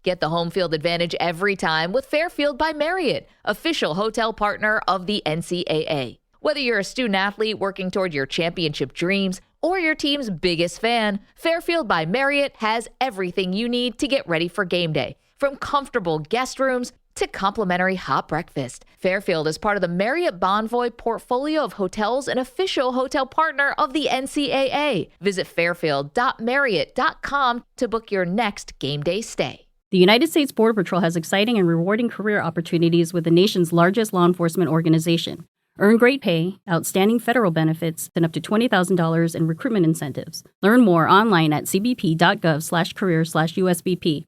Get the home field advantage every time with Fairfield by Marriott, official hotel partner of the NCAA. Whether you're a student athlete working toward your championship dreams or your team's biggest fan, Fairfield by Marriott has everything you need to get ready for game day. From comfortable guest rooms to complimentary hot breakfast, Fairfield is part of the Marriott Bonvoy portfolio of hotels and official hotel partner of the NCAA. Visit fairfield.marriott.com to book your next game day stay. The United States Border Patrol has exciting and rewarding career opportunities with the nation's largest law enforcement organization. Earn great pay, outstanding federal benefits, and up to $20,000 in recruitment incentives. Learn more online at cbp.gov/career/USBP.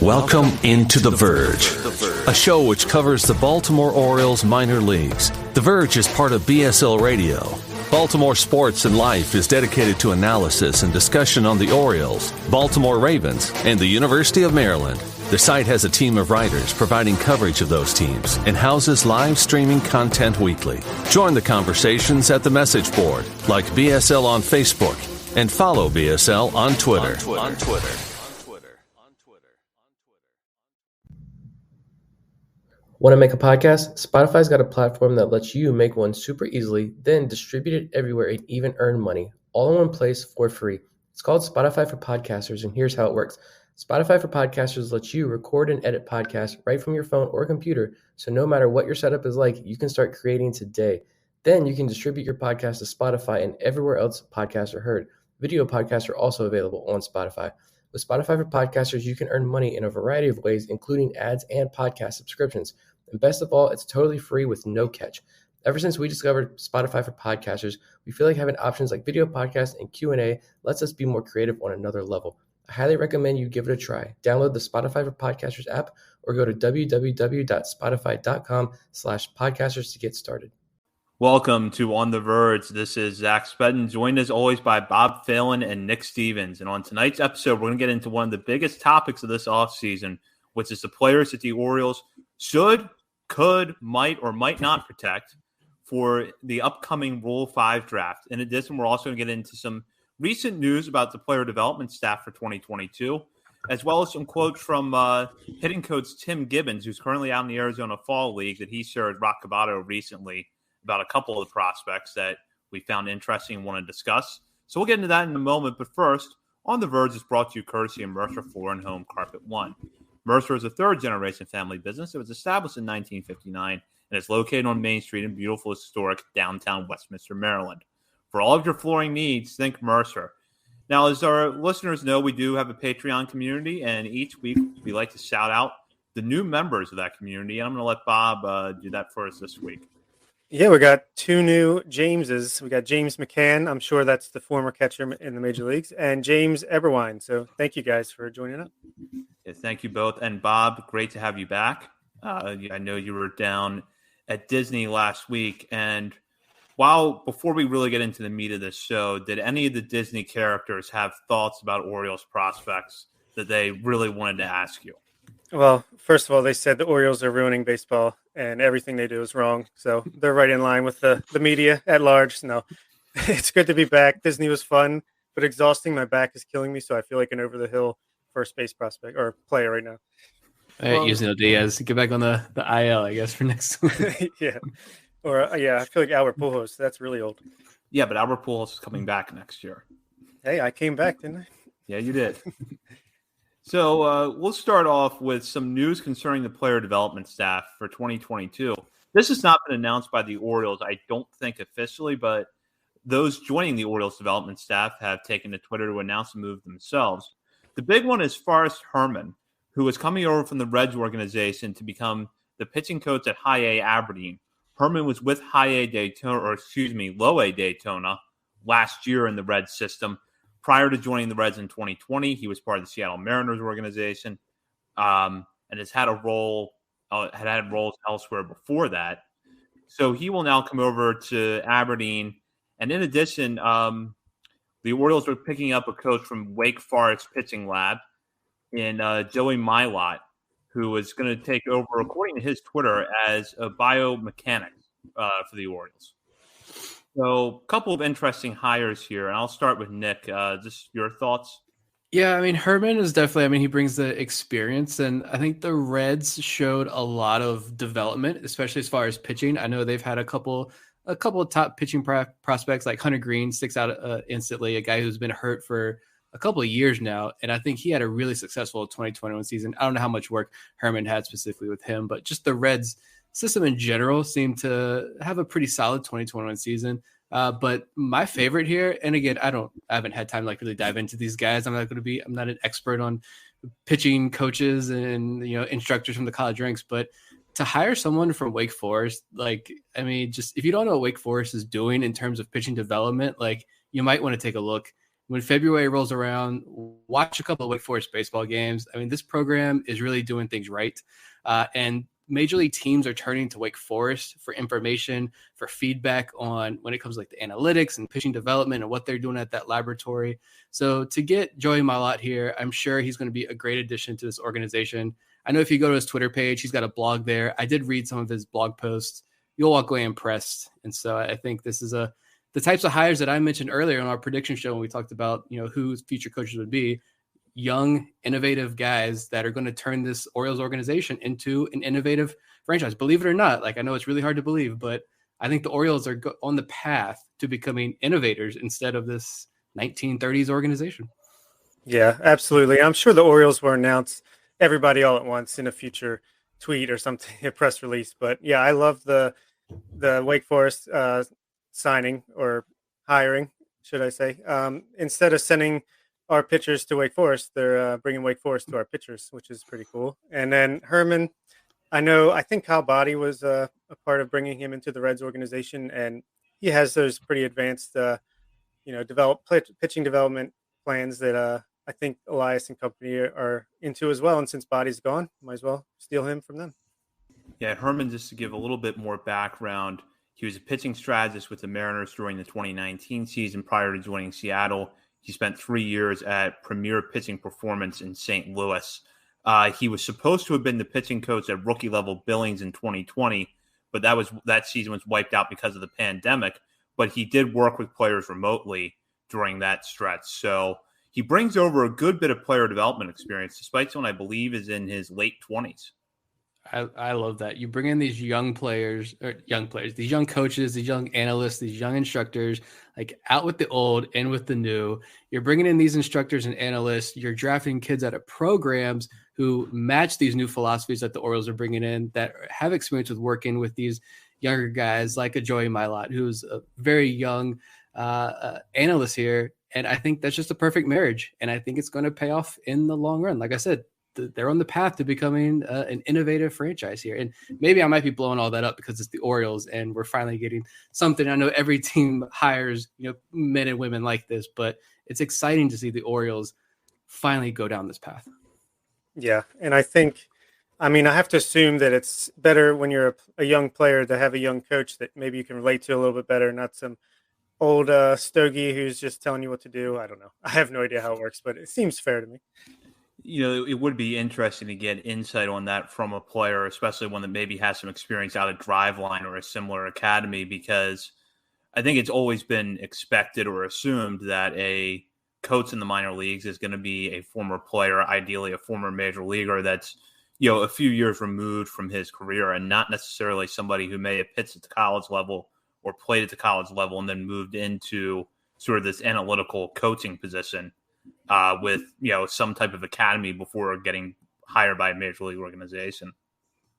Welcome into The Verge, a show which covers the Baltimore Orioles minor leagues. The Verge is part of BSL Radio. Baltimore Sports and Life is dedicated to analysis and discussion on the Orioles, Baltimore Ravens, and the University of Maryland. The site has a team of writers providing coverage of those teams and houses live streaming content weekly. Join the conversations at the message board, like BSL on Facebook, and follow BSL on Twitter. Want to make a podcast? Spotify's got a platform that lets you make one super easily, then distribute it everywhere and even earn money, all in one place for free. It's called Spotify for Podcasters, and here's how it works. Spotify for Podcasters lets you record and edit podcasts right from your phone or computer, so no matter what your setup is like, you can start creating today. Then you can distribute your podcast to Spotify and everywhere else podcasts are heard. Video podcasts are also available on Spotify. With Spotify for Podcasters, you can earn money in a variety of ways, including ads and podcast subscriptions. And best of all, it's totally free with no catch. Ever since we discovered Spotify for Podcasters, we feel like having options like video podcasts and Q&A lets us be more creative on another level. I highly recommend you give it a try. Download the Spotify for Podcasters app or go to www.spotify.com/podcasters to get started. Welcome to On the Verge. This is Zach Spedden, joined as always by Bob Phelan and Nick Stevens. And on tonight's episode, we're going to get into one of the biggest topics of this offseason, which is the players that the Orioles should, could, might, or might not protect for the upcoming Rule 5 draft. In addition, we're also going to get into some recent news about the player development staff for 2022, as well as some quotes from hitting coach Tim Gibbons, who's currently out in the Arizona Fall League, that he shared Rock Cabato recently about a couple of the prospects that we found interesting and want to discuss. So we'll get into that in a moment. But first, On the Verge is brought to you courtesy of Mercer Floor and Home Carpet One. Mercer is a third-generation family business. It was established in 1959 and is located on Main Street in beautiful, historic downtown Westminster, Maryland. For all of your flooring needs, think Mercer. Now, as our listeners know, we do have a Patreon community, and each week we like to shout out the new members of that community. And I'm going to let Bob do that for us this week. Yeah, we got two new Jameses. We got James McCann. I'm sure that's the former catcher in the major leagues, and James Eberwine. So thank you guys for joining up. Yeah, thank you both. And Bob, great to have you back. I know you were down at Disney last week. And before we really get into the meat of this show, did any of the Disney characters have thoughts about Orioles prospects that they really wanted to ask you? Well, first of all, they said the Orioles are ruining baseball and everything they do is wrong. So they're right in line with the media at large. No, it's good to be back. Disney was fun, but exhausting. My back is killing me. So I feel like an over-the-hill first base prospect or player right now. Using Diaz to get back on the IL, I guess, for next week. Yeah. Or, I feel like Albert Pujols. That's really old. Yeah, but Albert Pujols is coming back next year. Hey, I came back, didn't I? Yeah, you did. So we'll start off with some news concerning the player development staff for 2022. This has not been announced by the Orioles, I don't think officially, but those joining the Orioles development staff have taken to Twitter to announce the move themselves. The big one is Forrest Herman, who is coming over from the Reds organization to become the pitching coach at High A Aberdeen. Herman was with Low A Daytona last year in the Reds system. Prior to joining the Reds in 2020, he was part of the Seattle Mariners organization, and has had roles elsewhere before that. So he will now come over to Aberdeen. And in addition, the Orioles are picking up a coach from Wake Forest pitching lab in Joey Milot, who is going to take over, according to his Twitter, as a biomechanic for the Orioles. So a couple of interesting hires here, and I'll start with Nick. Just your thoughts? Yeah, I mean, Herman is definitely, I mean, he brings the experience, and I think the Reds showed a lot of development, especially as far as pitching. I know they've had a couple of top pitching prospects, like Hunter Green sticks out instantly, a guy who's been hurt for a couple of years now, and I think he had a really successful 2021 season. I don't know how much work Herman had specifically with him, but just the Reds system in general seemed to have a pretty solid 2021 season. But my favorite here, and again, I haven't had time to like really dive into these guys. I'm not an expert on pitching coaches and, instructors from the college ranks, but to hire someone from Wake Forest, like, I mean, just if you don't know what Wake Forest is doing in terms of pitching development, like, you might want to take a look. When February rolls around, watch a couple of Wake Forest baseball games. I mean, this program is really doing things right. And major league teams are turning to Wake Forest for information, for feedback on when it comes to like the analytics and pitching development and what they're doing at that laboratory. So to get Joey Malott here, I'm sure he's going to be a great addition to this organization. I know if you go to his Twitter page, he's got a blog there. I did read some of his blog posts. You'll walk away impressed. And so I think this is the types of hires that I mentioned earlier on our prediction show when we talked about, who future coaches would be. Young, innovative guys that are going to turn this Orioles organization into an innovative franchise. Believe it or not, like, I know it's really hard to believe, but I think the Orioles are on the path to becoming innovators instead of this 1930s organization. Yeah, absolutely. I'm sure the Orioles will announce everybody all at once in a future tweet or something, a press release. But yeah, I love the Wake Forest signing or hiring, should I say. Instead of sending our pitchers to Wake Forest, they're bringing Wake Forest to our pitchers, which is pretty cool. And then Herman, I think Kyle Boddy was a part of bringing him into the Reds organization, and he has those pretty advanced, pitching development plans that I think Elias and company are into as well. And since Boddy's gone, might as well steal him from them. Yeah, Herman, just to give a little bit more background, he was a pitching strategist with the Mariners during the 2019 season prior to joining Seattle. He spent 3 years at Premier Pitching Performance in St. Louis. He was supposed to have been the pitching coach at rookie-level Billings in 2020, but that season was wiped out because of the pandemic. But he did work with players remotely during that stretch. So he brings over a good bit of player development experience, despite someone I believe is in his late 20s. I love that. You bring in these these young coaches, these young analysts, these young instructors, like out with the old, in with the new. You're bringing in these instructors and analysts. You're drafting kids out of programs who match these new philosophies that the Orioles are bringing in, that have experience with working with these younger guys like a Joey Malott, who's a very young analyst here. And I think that's just a perfect marriage. And I think it's going to pay off in the long run. Like I said, they're on the path to becoming an innovative franchise here. And maybe I might be blowing all that up because it's the Orioles and we're finally getting something. I know every team hires, men and women like this, but it's exciting to see the Orioles finally go down this path. Yeah. And I have to assume that it's better when you're a young player to have a young coach that maybe you can relate to a little bit better, not some old stogie who's just telling you what to do. I don't know. I have no idea how it works, but it seems fair to me. It would be interesting to get insight on that from a player, especially one that maybe has some experience out at Driveline or a similar academy, because I think it's always been expected or assumed that a coach in the minor leagues is going to be a former player, ideally a former major leaguer that's, a few years removed from his career, and not necessarily somebody who may have pitched at the college level or played at the college level and then moved into sort of this analytical coaching position with some type of academy before getting hired by a major league organization.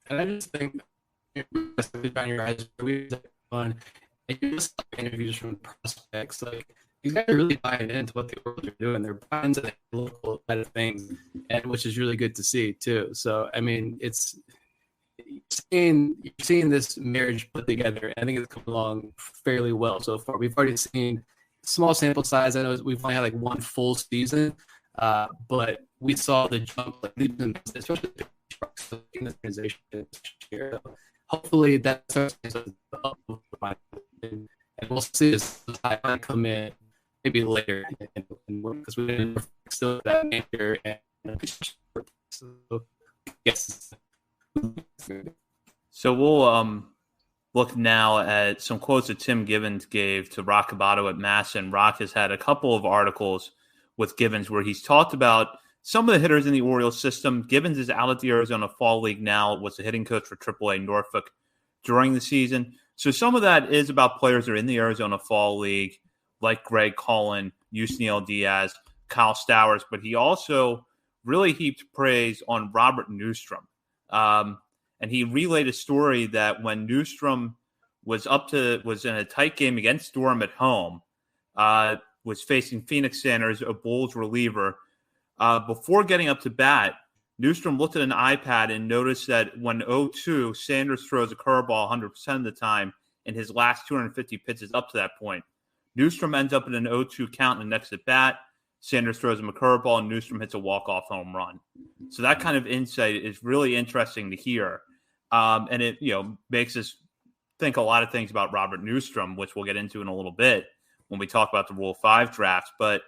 And I just think on your eyes, we fun. And you just interviews from prospects, like these guys are really buying into what the Orioles are doing. They're buying into the local side of things, and which is really good to see too. So I mean, you're seeing this marriage put together. I think it's come along fairly well so far. We've already seen small sample size. I know we've only had like one full season, but we saw the jump, especially in the organization this year. Hopefully that starts up, and we'll see this come in maybe later because we didn't still that nature. So yes. So we'll look now at some quotes that Tim Gibbons gave to Rock Cabato at Masson. Rock has had a couple of articles with Gibbons, where he's talked about some of the hitters in the Orioles system. Gibbons is out at the Arizona Fall League now, was the hitting coach for AAA Norfolk during the season. So some of that is about players that are in the Arizona Fall League, like Greg Cullen, Yusniel Diaz, Kyle Stowers, but he also really heaped praise on Robert Newstrom. And he relayed a story that when Newstrom was in a tight game against Durham at home, was facing Phoenix Sanders, a Bulls reliever. Before getting up to bat, Newstrom looked at an iPad and noticed that when 0-2, Sanders throws a curveball 100% of the time in his last 250 pitches up to that point. Newstrom ends up in an 0-2 count in the next at bat. Sanders throws him a curveball, and Newstrom hits a walk-off home run. So that kind of insight is really interesting to hear. And it makes us think a lot of things about Robert Newstrom, which we'll get into in a little bit when we talk about the Rule 5 drafts. But,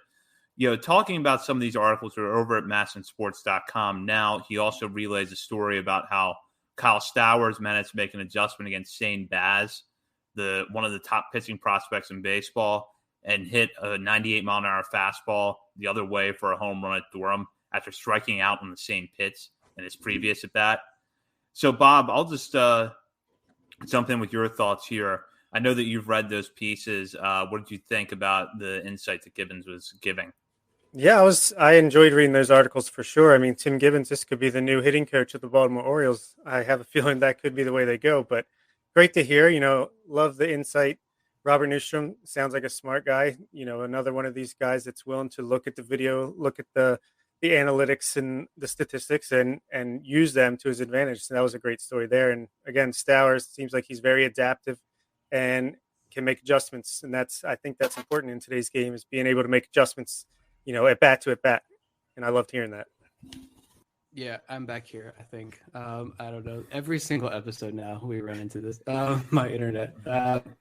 talking about some of these articles that are over at massinsports.com now, he also relays a story about how Kyle Stowers managed to make an adjustment against Shane Baz, one of the top pitching prospects in baseball, and hit a 98-mile-an-hour fastball the other way for a home run at Durham after striking out on the same pitch in his previous at-bat. So, Bob, I'll just jump in with your thoughts here. I know that you've read those pieces. What did you think about the insight that Gibbons was giving? Yeah, I enjoyed reading those articles for sure. I mean, Tim Gibbons, this could be the new hitting coach of the Baltimore Orioles. I have a feeling that could be the way they go, but great to hear. Love the insight. Robert Newstrom sounds like a smart guy. Another one of these guys that's willing to look at the video, look at the analytics and the statistics and use them to his advantage. So that was a great story there. And again, Stowers seems like he's very adaptive and can make adjustments. And I think that's important in today's game, is being able to make adjustments, at bat to at bat. And I loved hearing that. Yeah, I'm back here, I think. I don't know. Every single episode now we run into this. My internet.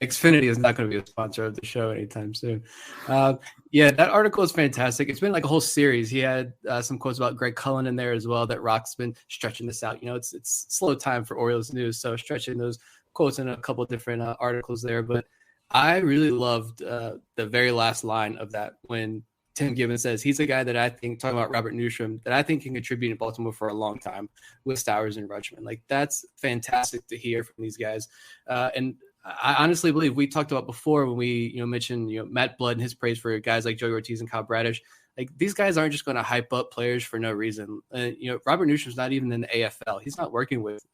Xfinity is not going to be a sponsor of the show anytime soon. Yeah, that article is fantastic. It's been like a whole series. He had some quotes about Greg Cullen in there as well, that Rock's been stretching this out. It's slow time for Orioles news, so stretching those quotes in a couple of different articles there. But I really loved the very last line of that when Tim Gibbons says he's a guy that I think, talking about Robert Newstrom, that I think can contribute in Baltimore for a long time with Stowers and Rutschman. Like, that's fantastic to hear from these guys. And I honestly believe, we talked about before when we mentioned Matt Blood and his praise for guys like Joey Ortiz and Kyle Bradish. Like, these guys aren't just going to hype up players for no reason. Robert Newstrom's not even in the AFL. He's not working with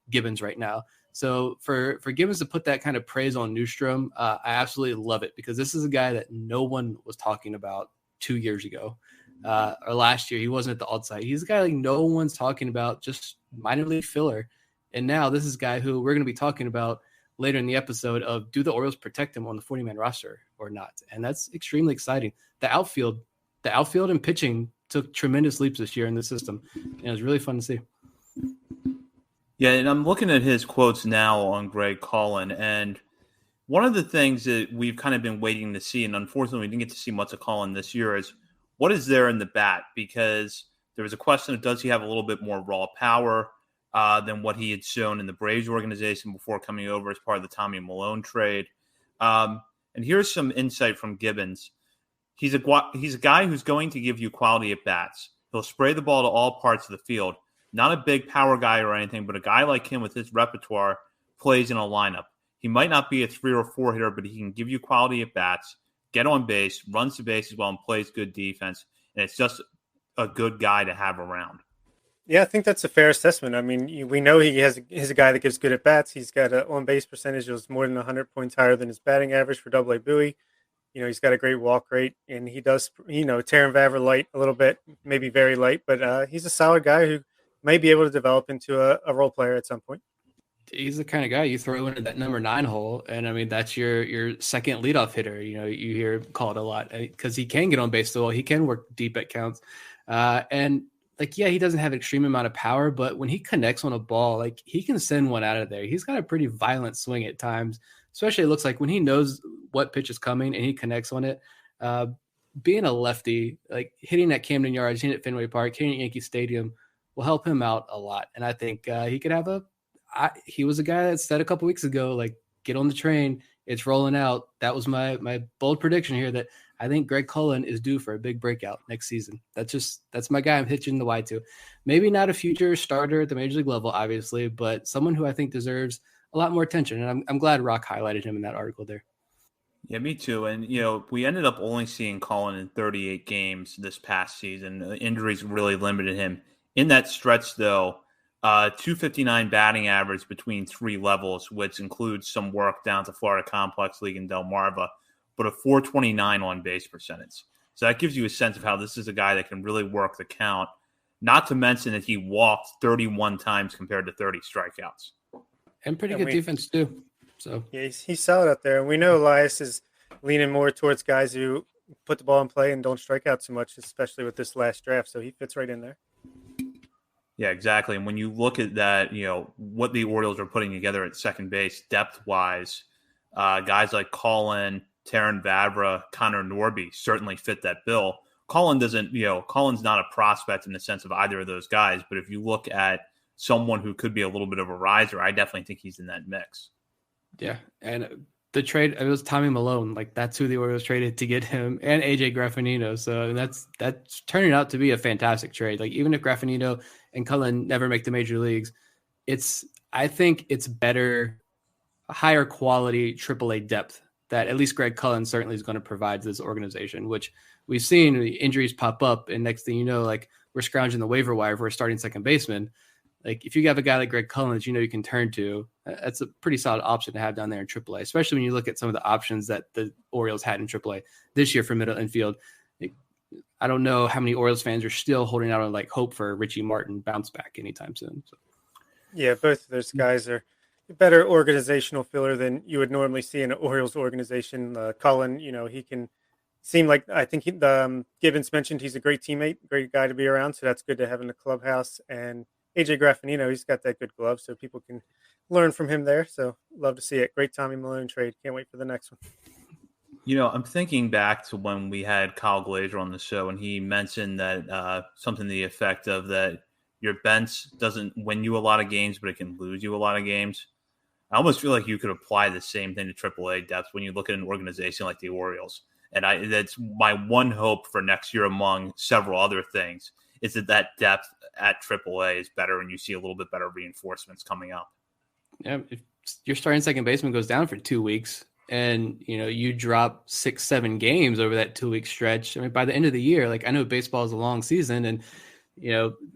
Gibbons right now. So for Gibbons to put that kind of praise on Newstrom, I absolutely love it, because this is a guy that no one was talking about 2 years ago or last year. He wasn't at the alt site. He's a guy like no one's talking about, just minor league filler. And now this is a guy who we're going to be talking about later in the episode of, do the Orioles protect him on the 40-man roster or not? And that's extremely exciting. The outfield and pitching took tremendous leaps this year in the system. And it was really fun to see. Yeah, and I'm looking at his quotes now on Greg Cullen, and one of the things that we've kind of been waiting to see, and unfortunately we didn't get to see much of Cullen this year, is what is there in the bat? Because there was a question of, does he have a little bit more raw power than what he had shown in the Braves organization before coming over as part of the Tommy Malone trade? And here's some insight from Gibbons. He's a guy who's going to give you quality at bats. He'll spray the ball to all parts of the field. Not a big power guy or anything, but a guy like him with his repertoire plays in a lineup. He might not be a 3 or 4 hitter, but he can give you quality at bats, get on base, runs the bases well, and plays good defense. And it's just a good guy to have around. Yeah, I think that's a fair assessment. I mean, we know he's a guy that gives good at bats. He's got an on base percentage that was more than 100 points higher than his batting average for AA Bowie. He's got a great walk rate, and he does, Terrin Vavra light a little bit, maybe very light, but he's a solid guy who may be able to develop into a role player at some point. He's the kind of guy you throw into that number 9 hole, and I mean, that's your second leadoff hitter. You hear him called a lot because he can get on base so well. He can work deep at counts, and he doesn't have an extreme amount of power, but when he connects on a ball, he can send one out of there. He's got a pretty violent swing at times, especially it looks like when he knows what pitch is coming and he connects on it. Being a lefty, hitting at Camden Yards, hitting at Fenway Park, hitting at Yankee Stadium will help him out a lot. And I think he could have he was a guy that said a couple weeks ago, get on the train, it's rolling out. That was my bold prediction here, that I think Greg Cullen is due for a big breakout next season. That's my guy I'm hitching the Y to. Maybe not a future starter at the major league level, obviously, but someone who I think deserves a lot more attention. And I'm glad Rock highlighted him in that article there. Yeah, me too. And, we ended up only seeing Colin in 38 games this past season. Injuries really limited him. In that stretch, though, 259 batting average between three levels, which includes some work down to Florida Complex League in Delmarva, but a 429 on base percentage. So that gives you a sense of how this is a guy that can really work the count, not to mention that he walked 31 times compared to 30 strikeouts. And pretty good defense, too. So yeah, he's solid out there. And we know Elias is leaning more towards guys who put the ball in play and don't strike out too much, especially with this last draft. So he fits right in there. Yeah, exactly. And when you look at that, what the Orioles are putting together at second base, depth-wise, guys like Colin, Terrin Vavra, Connor Norby certainly fit that bill. Colin doesn't, Colin's not a prospect in the sense of either of those guys, but if you look at someone who could be a little bit of a riser, I definitely think he's in that mix. Yeah, and the trade, it was Tommy Malone. Like, that's who the Orioles traded to get him, and AJ Graffinino. So that's turning out to be a fantastic trade. Like, even if Graffinino and Cullen never make the major leagues, I think it's better, higher quality AAA depth that at least Greg Cullen certainly is going to provide to this organization, which we've seen injuries pop up, and next thing you know, like, we're scrounging the waiver wire for a starting second baseman. Like, if you have a guy like Greg Cullen that you can turn to, that's a pretty solid option to have down there in AAA, especially when you look at some of the options that the Orioles had in AAA this year for middle infield. I don't know how many Orioles fans are still holding out on hope for Richie Martin bounce back anytime soon. So. Yeah, both of those guys are a better organizational filler than you would normally see in an Orioles organization. Cullen, he can seem like, I think Gibbons mentioned he's a great teammate, great guy to be around. So that's good to have in the clubhouse. And AJ Graffinino, he's got that good glove, so people can learn from him there. So love to see it. Great Tommy Malone trade. Can't wait for the next one. I'm thinking back to when we had Kyle Glazer on the show, and he mentioned that something to the effect of that your bench doesn't win you a lot of games, but it can lose you a lot of games. I almost feel like you could apply the same thing to AAA depth when you look at an organization like the Orioles. And that's my one hope for next year, among several other things, is that depth at AAA is better and you see a little bit better reinforcements coming up. Yeah, if your starting second baseman goes down for 2 weeks and you drop 6-7 games over that 2 week stretch, I mean, by the end of the year, I know baseball is a long season and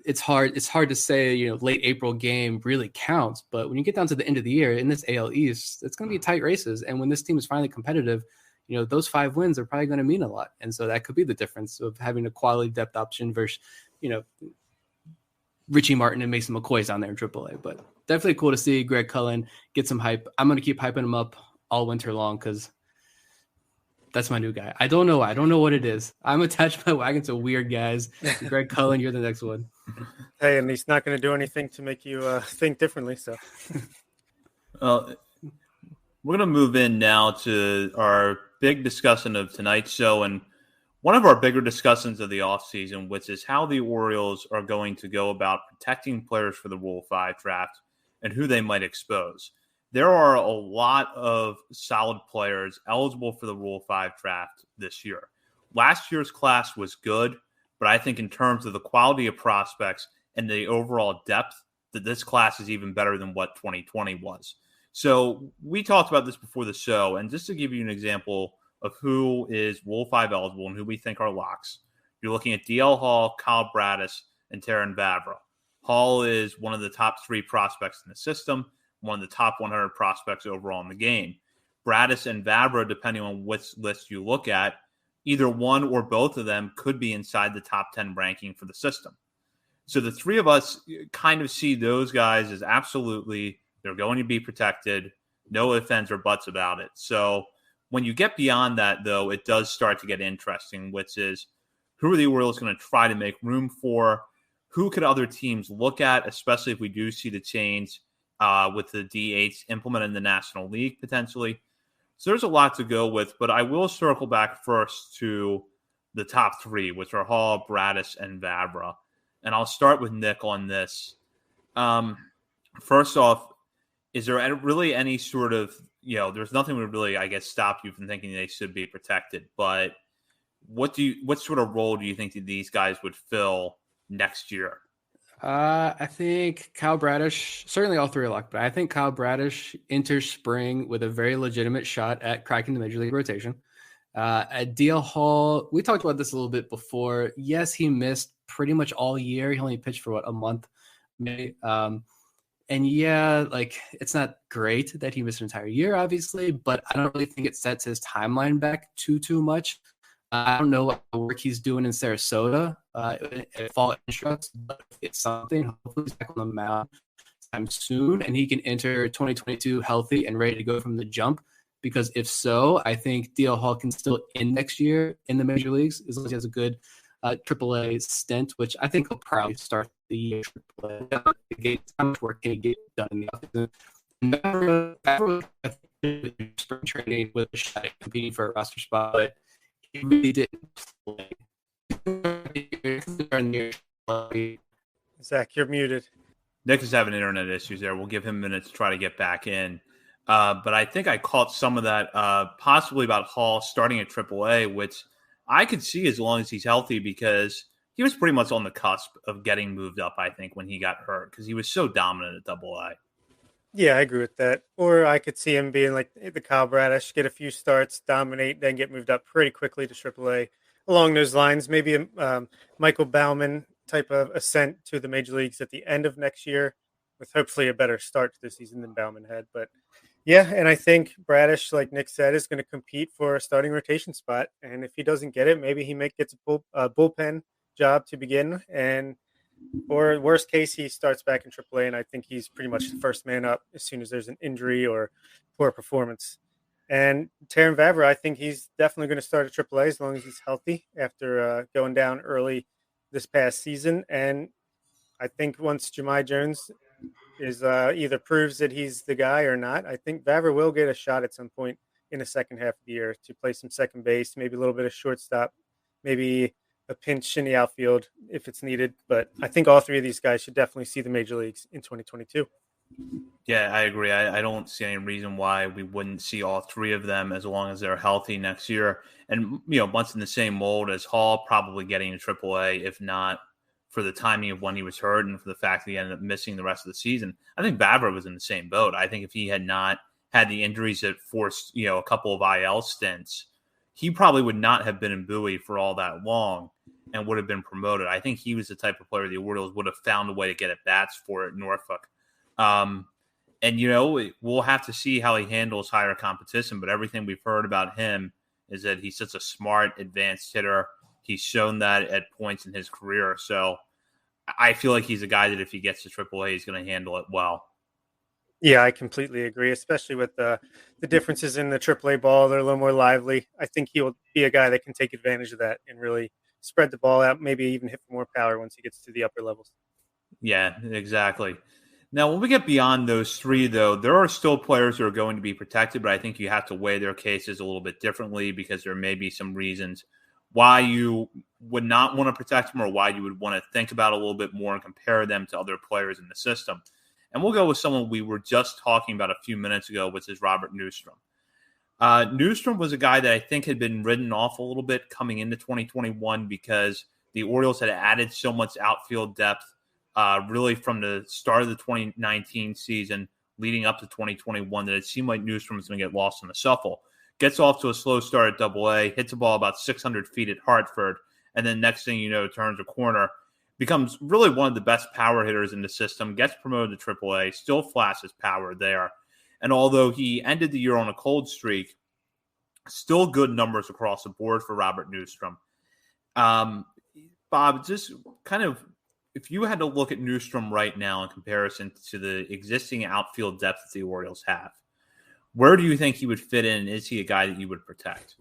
it's hard to say late April game really counts, but when you get down to the end of the year in this AL East, it's going to be tight races, and when this team is finally competitive, those 5 wins are probably going to mean a lot. And so that could be the difference of having a quality depth option versus, Richie Martin and Mason McCoy's down there in AAA. But definitely cool to see Greg Cullen get some hype. I'm going to keep hyping him up all winter long because that's my new guy. I don't know why. I don't know what it is. I'm attached my wagon to weird guys. Greg Cullen, you're the next one. Hey, and he's not going to do anything to make you think differently. So, we're going to move in now to our big discussion of tonight's show, and one of our bigger discussions of the offseason, which is how the Orioles are going to go about protecting players for the Rule 5 draft and who they might expose. There are a lot of solid players eligible for the Rule 5 draft this year. Last year's class was good, but I think in terms of the quality of prospects and the overall depth, that this class is even better than what 2020 was. So we talked about this before the show, and just to give you an example of who is Rule 5 eligible and who we think are locks, you're looking at DL Hall, Kyle Bradish, and Terrin Vavra. Hall is one of the top 3 prospects in the system, one of the top 100 prospects overall in the game. Bradish and Vavra, depending on which list you look at, either one or both of them could be inside the top 10 ranking for the system. So the 3 of us kind of see those guys as absolutely, they're going to be protected, no ifs, ands, or buts about it. So when you get beyond that, though, it does start to get interesting, which is who are the Orioles going to try to make room for? Who could other teams look at, especially if we do see the change with the DH implemented in the National League potentially? So there's a lot to go with, but I will circle back first to the top 3, which are Hall, Bradish, and Vavra. And I'll start with Nick on this. First off, is there really any sort of, there's nothing would really, I guess, stop you from thinking they should be protected. But what sort of role do you think that these guys would fill next year? I think Kyle Bradish, certainly all three are locked, but I think Kyle Bradish enters spring with a very legitimate shot at cracking the major league rotation. At DL Hall, we talked about this a little bit before. Yes, he missed pretty much all year. He only pitched for a month, maybe. And yeah, like it's not great that he missed an entire year, obviously, but I don't really think it sets his timeline back too much. I don't know what work he's doing in Sarasota at fall instructs, but if it's something, hopefully he's back on the mound sometime soon, and he can enter 2022 healthy and ready to go from the jump. Because if so, I think DL Hall can still end next year in the major leagues as long as he has a good AAA stint, which I think he'll probably start the year AAA. How much work can he get done in the offseason? Spring training with a shot at competing for a roster spot, but he really didn't play. Zach, you're muted. Nick is having internet issues there. We'll give him a minute to try to get back in. But I think I caught some of that, possibly about Hall starting at AAA, which I could see as long as he's healthy, because he was pretty much on the cusp of getting moved up, I think, when he got hurt, because he was so dominant at AA. Yeah, I agree with that. Or I could see him being like the Kyle Bradish, get a few starts, dominate, then get moved up pretty quickly to AAA. Along those lines, maybe a Michael Baumann type of ascent to the major leagues at the end of next year, with hopefully a better start to the season than Baumann had. But yeah, and I think Bradish, like Nick said, is going to compete for a starting rotation spot. And if he doesn't get it, maybe he gets a bullpen job to begin, or worst case, he starts back in AAA, and I think he's pretty much the first man up as soon as there's an injury or poor performance. And Terrin Vavra, I think he's definitely going to start at AAA as long as he's healthy after going down early this past season. And I think once Jahmai Jones is either proves that he's the guy or not, I think Vavra will get a shot at some point in the second half of the year to play some second base, maybe a little bit of shortstop, maybe a pinch in the outfield if it's needed. But I think all three of these guys should definitely see the major leagues in 2022. Yeah, I agree. I don't see any reason why we wouldn't see all three of them as long as they're healthy next year. And, much in the same mold as Hall, probably getting to AAA, if not for the timing of when he was hurt and for the fact that he ended up missing the rest of the season. I think Vavra was in the same boat. I think if he had not had the injuries that forced, a couple of IL stints, he probably would not have been in Bowie for all that long and would have been promoted. I think he was the type of player the Orioles would have found a way to get at bats for at Norfolk. And, we'll have to see how he handles higher competition, but everything we've heard about him is that he's such a smart, advanced hitter. He's shown that at points in his career. So I feel like he's a guy that if he gets to AAA, he's going to handle it well. Yeah, I completely agree, especially with the differences in the AAA ball. They're a little more lively. I think he'll be a guy that can take advantage of that and really spread the ball out, maybe even hit for more power once he gets to the upper levels. Yeah, exactly. Now, when we get beyond those three, though, there are still players who are going to be protected, but I think you have to weigh their cases a little bit differently because there may be some reasons why you would not want to protect them or why you would want to think about it a little bit more and compare them to other players in the system. And we'll go with someone we were just talking about a few minutes ago, which is Robert Newstrom. Newstrom was a guy that I think had been written off a little bit coming into 2021 because the Orioles had added so much outfield depth really from the start of the 2019 season leading up to 2021 that it seemed like Newstrom was going to get lost in the shuffle. Gets off to a slow start at AA, hits a ball about 600 feet at Hartford, and then next thing you know, turns a corner, becomes really one of the best power hitters in the system, gets promoted to AAA, still flashes power there. And although he ended the year on a cold streak, still good numbers across the board for Robert Newstrom. Bob, just kind of, if you had to look at Newstrom right now in comparison to the existing outfield depth that the Orioles have, where do you think he would fit in? Is he a guy that you would protect?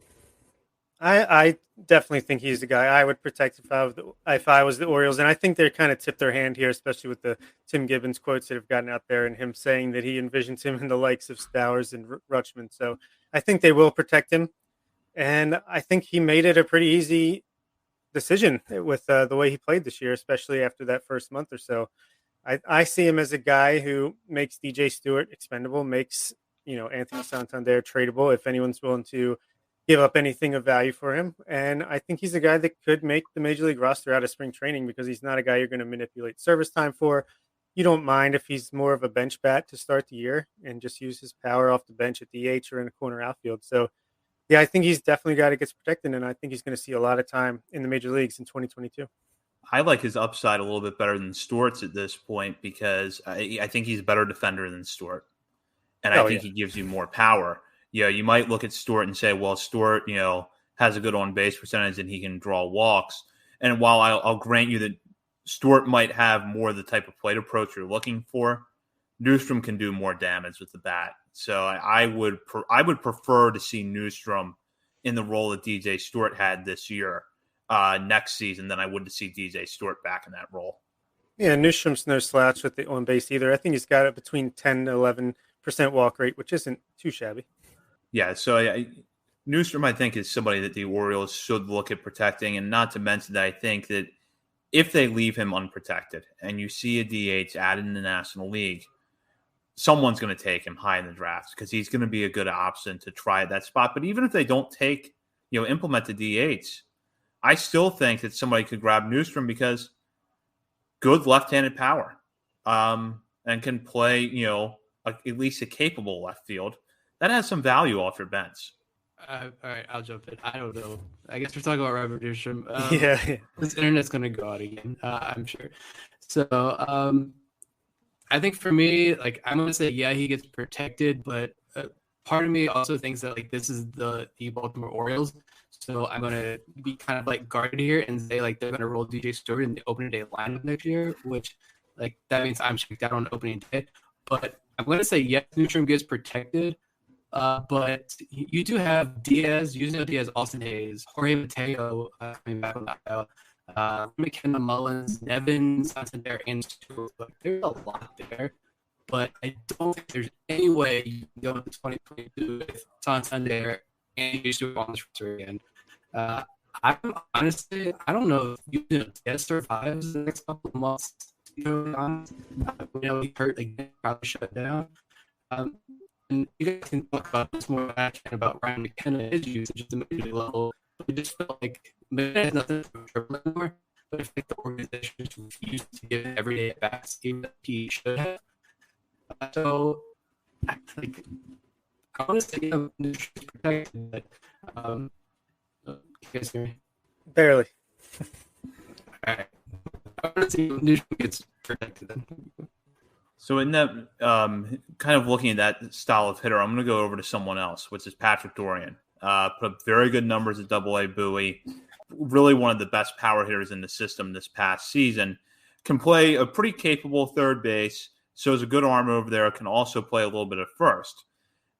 I definitely think he's the guy I would protect if I was the Orioles. And I think they kind of tipped their hand here, especially with the Tim Gibbons quotes that have gotten out there and him saying that he envisions him in the likes of Stowers and Rutschman. So I think they will protect him. And I think he made it a pretty easy decision with the way he played this year, especially after that first month or so. I see him as a guy who makes DJ Stewart expendable, makes Anthony Santander tradable if anyone's willing to give up anything of value for him. And I think he's a guy that could make the major league roster out of spring training because he's not a guy you're going to manipulate service time for. You don't mind if he's more of a bench bat to start the year and just use his power off the bench at DH or in a corner outfield. So, yeah, I think he's definitely a guy that gets protected, and I think he's going to see a lot of time in the major leagues in 2022. I like his upside a little bit better than Stewart's at this point because I think he's a better defender than Stewart. And I think he gives you more power. You might look at Stewart and say, well, Stewart, has a good on-base percentage and he can draw walks. And while I'll grant you that Stewart might have more of the type of plate approach you're looking for, Newstrom can do more damage with the bat. So I would prefer to see Newstrom in the role that DJ Stewart had this year next season than I would to see DJ Stewart back in that role. Yeah, Newstrom's no slouch with the on-base either. I think he's got it between 10 to 11% walk rate, which isn't too shabby. Yeah, so Newstrom, I think, is somebody that the Orioles should look at protecting, and not to mention that I think that if they leave him unprotected and you see a DH added in the National League, someone's going to take him high in the draft because he's going to be a good option to try at that spot. But even if they don't implement the DH, I still think that somebody could grab Newstrom because good left-handed power and can play, at least a capable left field. That has some value off your bench. All right, I'll jump in. I don't know. I guess we're talking about Robert Newstrom. Yeah. This internet's going to go out again, I'm sure. So I think for me, I'm going to say, yeah, he gets protected, but part of me also thinks that, this is the Baltimore Orioles. So I'm going to be kind of, guarded here and say, they're going to roll DJ Stewart in the opening day lineup next year, which, that means I'm checked out on opening day. But I'm going to say, yes, Newstrom gets protected. But you do have Diaz, Diaz, Austin Hayes, Jorge Mateo coming back on that aisle, McKenna, Mullins, Nevin, Santander, and Stewart. There's a lot there, but I don't think there's any way you can go into 2022 with Santander and Stewart on this roster again. I don't know if Diaz survives the next couple of months. To be really honest, he hurt again, probably shut down. And you guys can talk about this more and about Ryan McKenna, his usage at the major level. But it just felt like McKenna has nothing to triple anymore. But I think the organization just refused to give him everyday at bats, even if he should have. So, I want to say Newstrom is protected, but you guys hear me? Barely. All right. I want to see Newstrom gets protected then. So in that kind of looking at that style of hitter, I'm going to go over to someone else, which is Patrick Dorian. Put up very good numbers at Double-A Bowie. Really one of the best power hitters in the system this past season. Can play a pretty capable third base. Shows a good arm over there. Can also play a little bit of first.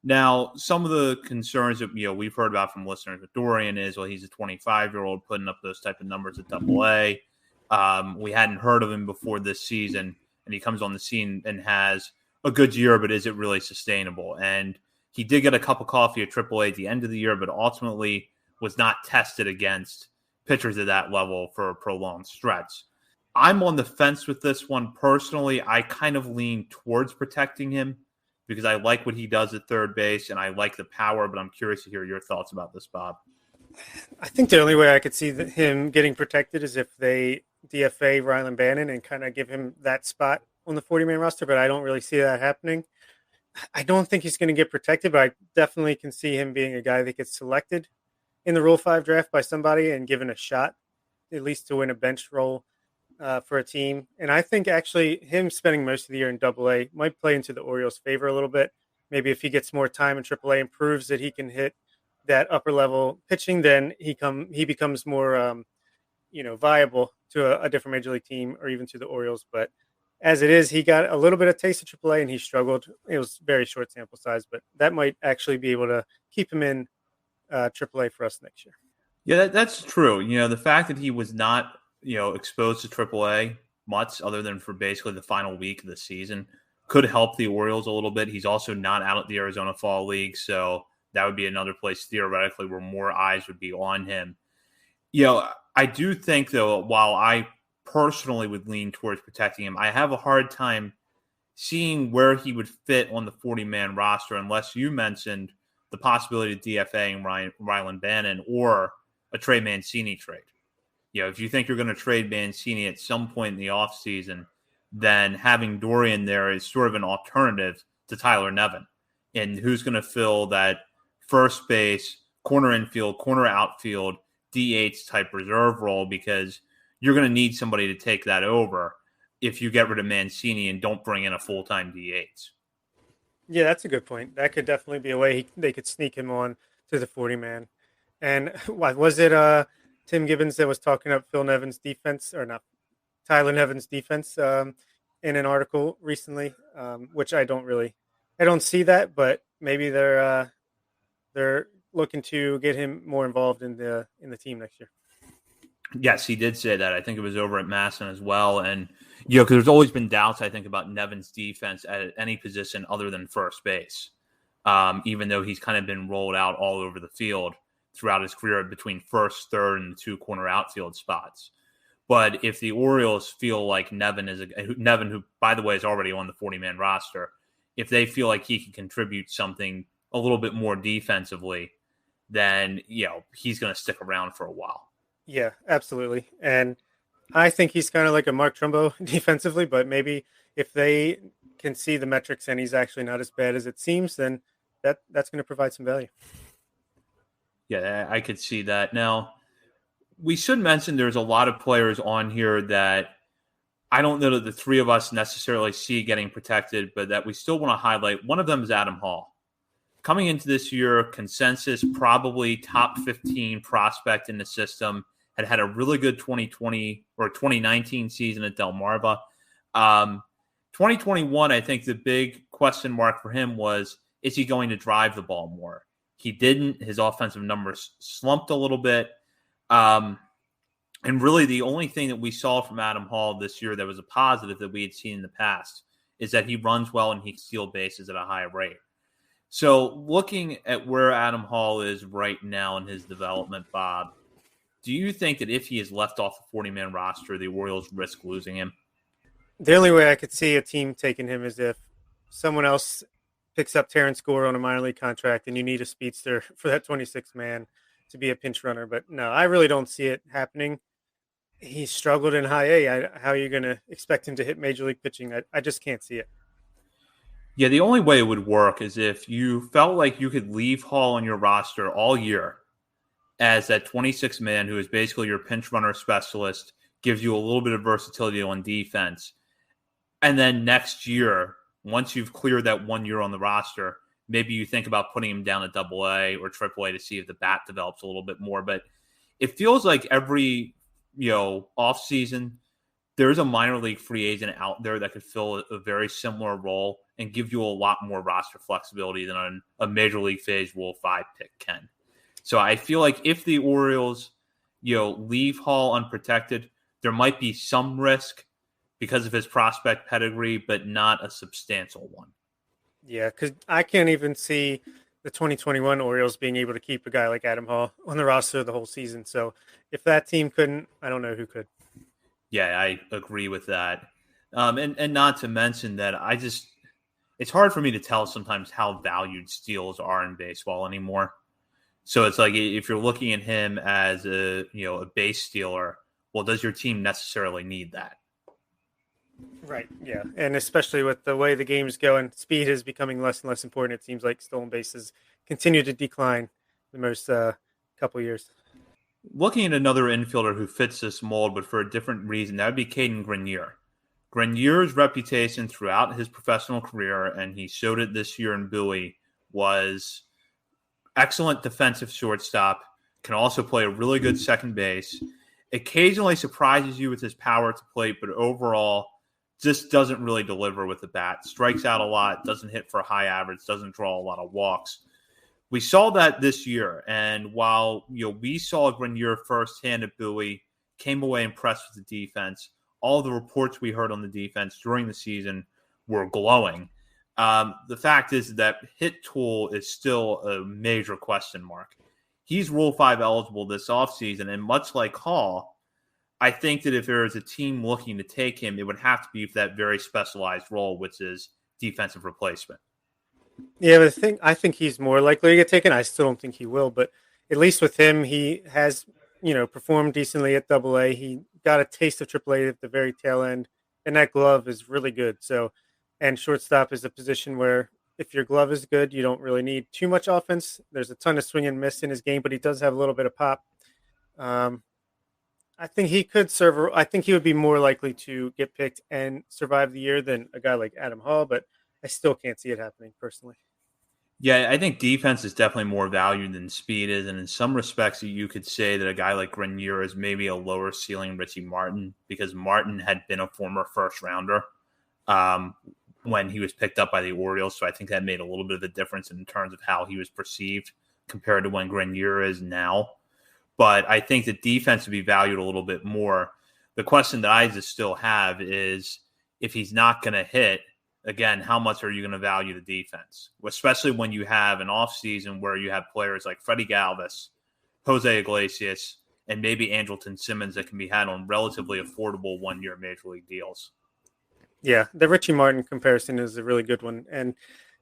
Now, some of the concerns that we've heard about from listeners with Dorian is, well, he's a 25-year-old putting up those type of numbers at Double-A. We hadn't heard of him before this season. And he comes on the scene and has a good year, but is it really sustainable? And he did get a cup of coffee at AAA at the end of the year, but ultimately was not tested against pitchers at that level for a prolonged stretch. I'm on the fence with this one personally. I kind of lean towards protecting him because I like what he does at third base and I like the power, but I'm curious to hear your thoughts about this, Bob. I think the only way I could see him getting protected is if they DFA Rylan Bannon and kind of give him that spot on the 40-man roster, but I don't really see that happening. I don't think he's going to get protected, but I definitely can see him being a guy that gets selected in the Rule 5 draft by somebody and given a shot, at least to win a bench role for a team. And I think actually him spending most of the year in Double-A might play into the Orioles' favor a little bit. Maybe if he gets more time in Triple-A and proves that he can hit that upper level pitching, then he becomes more viable to a different major league team or even to the Orioles. But as it is, he got a little bit of taste of AAA and he struggled. It was very short sample size, but that might actually be able to keep him in AAA for us next year. Yeah, that's true. The fact that he was not, exposed to AAA much other than for basically the final week of the season could help the Orioles a little bit. He's also not out at the Arizona Fall League, so that would be another place theoretically where more eyes would be on him. I do think, though, while I personally would lean towards protecting him, I have a hard time seeing where he would fit on the 40-man roster unless you mentioned the possibility of DFAing Rylan Bannon or a Trey Mancini trade. If you think you're going to trade Mancini at some point in the offseason, then having Dorian there is sort of an alternative to Tyler Nevin. And who's going to fill that first base, corner infield, corner outfield, DH type reserve role, because you're going to need somebody to take that over if you get rid of Mancini and don't bring in a full-time DH. Yeah, that's a good point. That could definitely be a way they could sneak him on to the 40-man. And what was it? Tim Gibbons that was talking up Phil Nevin's defense, or not Tyler Nevin's defense, in an article recently, which I don't see that, but maybe they're looking to get him more involved in the team next year. Yes, he did say that. I think it was over at Masson as well. And, because there's always been doubts, I think, about Nevin's defense at any position other than first base, even though he's kind of been rolled out all over the field throughout his career between first, third, and the two corner outfield spots. But if the Orioles feel like Nevin, who, by the way, is already on the 40-man roster, if they feel like he can contribute something a little bit more defensively, then, he's going to stick around for a while. Yeah, absolutely. And I think he's kind of like a Mark Trumbo defensively, but maybe if they can see the metrics and he's actually not as bad as it seems, then that's going to provide some value. Yeah, I could see that. Now, we should mention there's a lot of players on here that I don't know that the three of us necessarily see getting protected, but that we still want to highlight. One of them is Adam Hall. Coming into this year, consensus, probably top 15 prospect in the system, had a really good 2020 or 2019 season at Delmarva. 2021, I think the big question mark for him was, is he going to drive the ball more? He didn't. His offensive numbers slumped a little bit. And really the only thing that we saw from Adam Hall this year that was a positive that we had seen in the past is that he runs well and he can steal bases at a high rate. So looking at where Adam Hall is right now in his development, Bob, do you think that if he is left off the 40-man roster, the Orioles risk losing him? The only way I could see a team taking him is if someone else picks up Terrence Gore on a minor league contract and you need a speedster for that 26th man to be a pinch runner. But no, I really don't see it happening. He struggled in high A. How are you going to expect him to hit major league pitching? I just can't see it. Yeah, the only way it would work is if you felt like you could leave Hall on your roster all year as that 26th man who is basically your pinch runner specialist, gives you a little bit of versatility on defense. And then next year, once you've cleared that 1 year on the roster, maybe you think about putting him down at AA or AAA to see if the bat develops a little bit more. But it feels like every, off season, there's a minor league free agent out there that could fill a very similar role and give you a lot more roster flexibility than a major league phase Rule 5 pick can. So I feel like if the Orioles, leave Hall unprotected, there might be some risk because of his prospect pedigree, but not a substantial one. Yeah, because I can't even see the 2021 Orioles being able to keep a guy like Adam Hall on the roster the whole season. So if that team couldn't, I don't know who could. Yeah, I agree with that. And not to mention that it's hard for me to tell sometimes how valued steals are in baseball anymore. So it's like if you're looking at him as a base stealer, well, does your team necessarily need that? Right, yeah. And especially with the way the game's going, speed is becoming less and less important. It seems like stolen bases continue to decline the most couple of years. Looking at another infielder who fits this mold, but for a different reason, that would be Caden Grenier. Grenier's reputation throughout his professional career, and he showed it this year in Bowie, was excellent defensive shortstop, can also play a really good second base, occasionally surprises you with his power at the plate, but overall just doesn't really deliver with the bat. Strikes out a lot, doesn't hit for a high average, doesn't draw a lot of walks. We saw that this year, and while we saw Grenier firsthand at Bowie, came away impressed with the defense. All the reports we heard on the defense during the season were glowing. The fact is that hit tool is still a major question mark. He's Rule 5 eligible this offseason, and much like Hall, I think that if there is a team looking to take him, it would have to be for that very specialized role, which is defensive replacement. Yeah, but I think he's more likely to get taken. I still don't think he will, but at least with him, he has, performed decently at Double A. He got a taste of Triple A at the very tail end, and that glove is really good. So, and shortstop is a position where if your glove is good, you don't really need too much offense. There's a ton of swing and miss in his game, but he does have a little bit of pop. Um, I think he could serve. I think he would be more likely to get picked and survive the year than a guy like Adam Hall, but I still can't see it happening personally. Yeah, I think defense is definitely more valued than speed is, and in some respects, you could say that a guy like Grenier is maybe a lower ceiling Richie Martin because Martin had been a former first rounder um, when he was picked up by the Orioles, so I think that made a little bit of a difference in terms of how he was perceived compared to when Grenier is now. But I think the defense would be valued a little bit more. The question that I just still have is if he's not going to hit, again, how much are you going to value the defense? Especially when you have an offseason where you have players like Freddie Galvis, Jose Iglesias, and maybe Andrelton Simmons that can be had on relatively affordable one-year major league deals. Yeah, the Richie Martin comparison is a really good one. And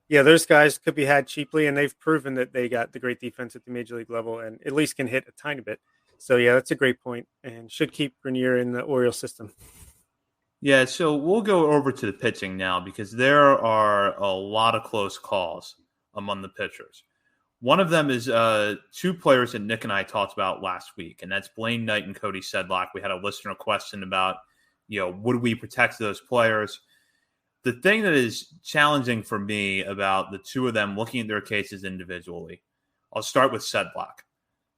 yeah, those guys could be had cheaply, and they've proven that they got the great defense at the major league level and at least can hit a tiny bit. So yeah, that's a great point and should keep Grenier in the Orioles system. Yeah, so we'll go over to the pitching now because there are a lot of close calls among the pitchers. One of them is two players that Nick and I talked about last week, and that's Blaine Knight and Cody Sedlock. We had a listener question about, would we protect those players? The thing that is challenging for me about the two of them looking at their cases individually, I'll start with Sedlock.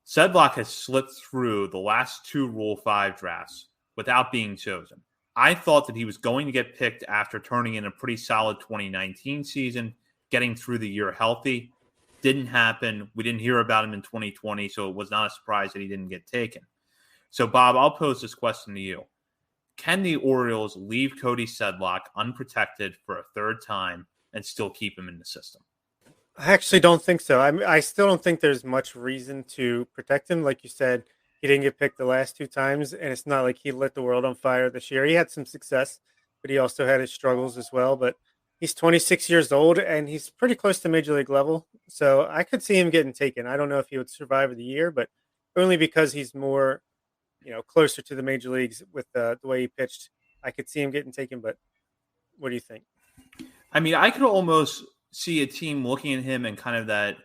Sedlock has slipped through the last two Rule 5 drafts without being chosen. I thought that he was going to get picked after turning in a pretty solid 2019 season, getting through the year healthy. Didn't happen. We didn't hear about him in 2020, so it was not a surprise that he didn't get taken. So, Bob, I'll pose this question to you. Can the Orioles leave Cody Sedlock unprotected for a third time and still keep him in the system? I actually don't think so. I still don't think there's much reason to protect him. Like you said, he didn't get picked the last two times, and it's not like he lit the world on fire this year. He had some success, but he also had his struggles as well. But he's 26 years old, and he's pretty close to major league level. So I could see him getting taken. I don't know if he would survive the year, but only because he's more, closer to the major leagues with the way he pitched. I could see him getting taken, but what do you think? I mean, I could almost see a team looking at him in kind of that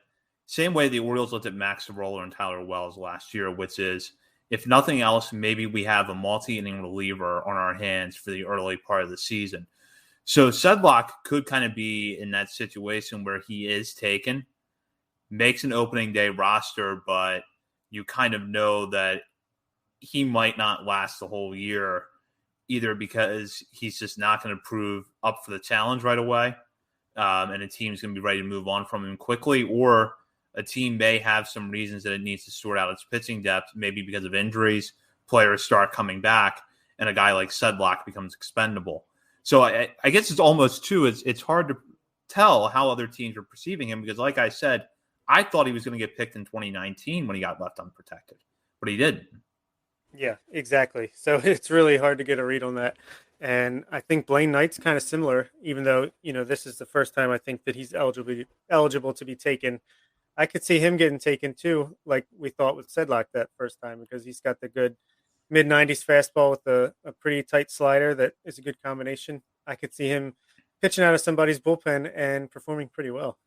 same way the Orioles looked at Max Sorolla and Tyler Wells last year, which is, if nothing else, maybe we have a multi-inning reliever on our hands for the early part of the season. So Sedlock could kind of be in that situation where he is taken, makes an opening day roster, but you kind of know that he might not last the whole year, either because he's just not going to prove up for the challenge right away, and a team's going to be ready to move on from him quickly, or a team may have some reasons that it needs to sort out its pitching depth, maybe because of injuries, players start coming back, and a guy like Sedlock becomes expendable. So I guess it's almost, too, it's hard to tell how other teams are perceiving him because, like I said, I thought he was going to get picked in 2019 when he got left unprotected, but he didn't. Yeah, exactly. So it's really hard to get a read on that. And I think Blaine Knight's kind of similar, even though, this is the first time I think that he's eligible to be taken. I could see him getting taken too, like we thought with Sedlock that first time, because he's got the good mid-90s fastball with a pretty tight slider that is a good combination. I could see him pitching out of somebody's bullpen and performing pretty well.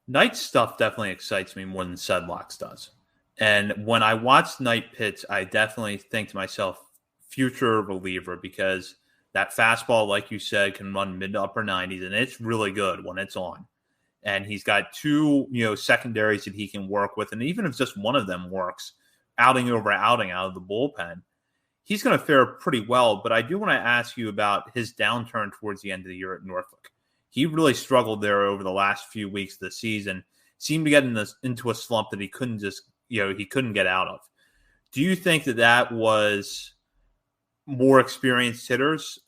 Knight's stuff definitely excites me more than Sedlock's does. And when I watch Knight pitch, I definitely think to myself, future reliever, because that fastball, like you said, can run mid to upper 90s, and it's really good when it's on. And he's got two, secondaries that he can work with. And even if just one of them works, outing over outing out of the bullpen, he's going to fare pretty well. But I do want to ask you about his downturn towards the end of the year at Norfolk. He really struggled there over the last few weeks of the season, seemed to get into a slump that he couldn't just, he couldn't get out of. Do you think that was more experienced hitters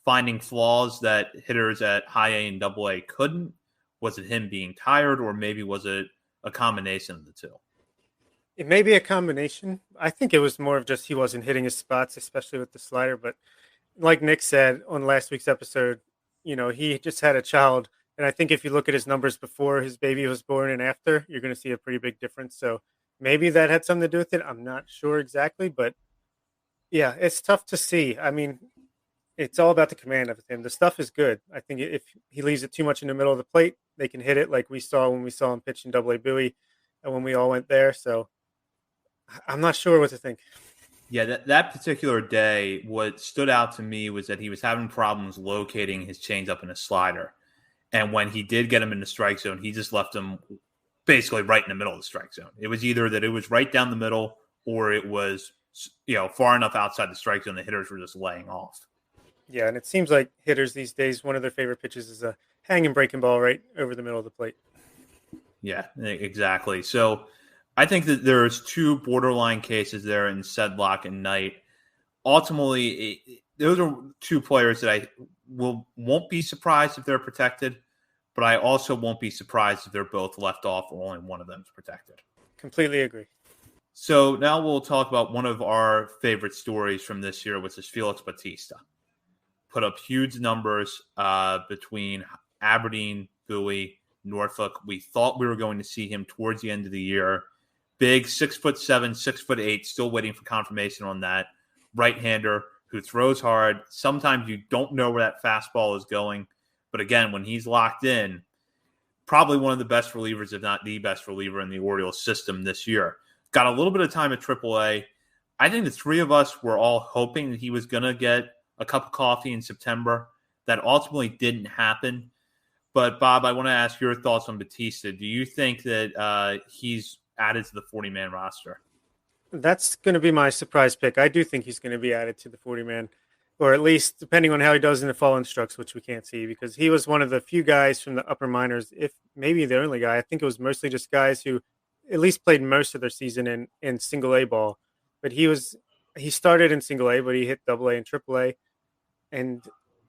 finding flaws that hitters at high A and double A couldn't? Was it him being tired, or maybe was it a combination of the two? It may be a combination. I think it was more of just he wasn't hitting his spots, especially with the slider. But like Nick said on last week's episode, he just had a child And I think if you look at his numbers before his baby was born and after, you're going to see a pretty big difference. So maybe that had something to do with it. I'm not sure exactly, but yeah, it's tough to see. I mean, it's all about the command of him. The stuff is good. I think if he leaves it too much in the middle of the plate, they can hit it like we saw when we saw him pitch in Double-A Bowie and when we all went there. So I'm not sure what to think. Yeah, that particular day, what stood out to me was that he was having problems locating his changeup and his slider. And when he did get him in the strike zone, he just left him basically right in the middle of the strike zone. It was either that it was right down the middle or it was, far enough outside the strike zone the hitters were just laying off. Yeah, and it seems like hitters these days, one of their favorite pitches is a hanging breaking ball right over the middle of the plate. Yeah, exactly. So I think that there's two borderline cases there in Sedlock and Knight. Ultimately, those are two players that I won't be surprised if they're protected, but I also won't be surprised if they're both left off or only one of them is protected. Completely agree. So now we'll talk about one of our favorite stories from this year, which is Felix Bautista. Put up huge numbers between Aberdeen, Bowie, Norfolk. We thought we were going to see him towards the end of the year. Big 6'7", 6'8", still waiting for confirmation on that. Right-hander who throws hard. Sometimes you don't know where that fastball is going. But again, when he's locked in, probably one of the best relievers, if not the best reliever in the Orioles system this year. Got a little bit of time at AAA. I think the three of us were all hoping that he was going to get a cup of coffee in September. That ultimately didn't happen. But, Bob, I want to ask your thoughts on Bautista. Do you think that he's added to the 40-man roster? That's going to be my surprise pick. I do think he's going to be added to the 40-man, or at least depending on how he does in the fall instructs, which we can't see, because he was one of the few guys from the upper minors, if maybe the only guy. I think it was mostly just guys who at least played most of their season in single-A ball. But he started in single-A, but he hit Double-A and Triple-A, and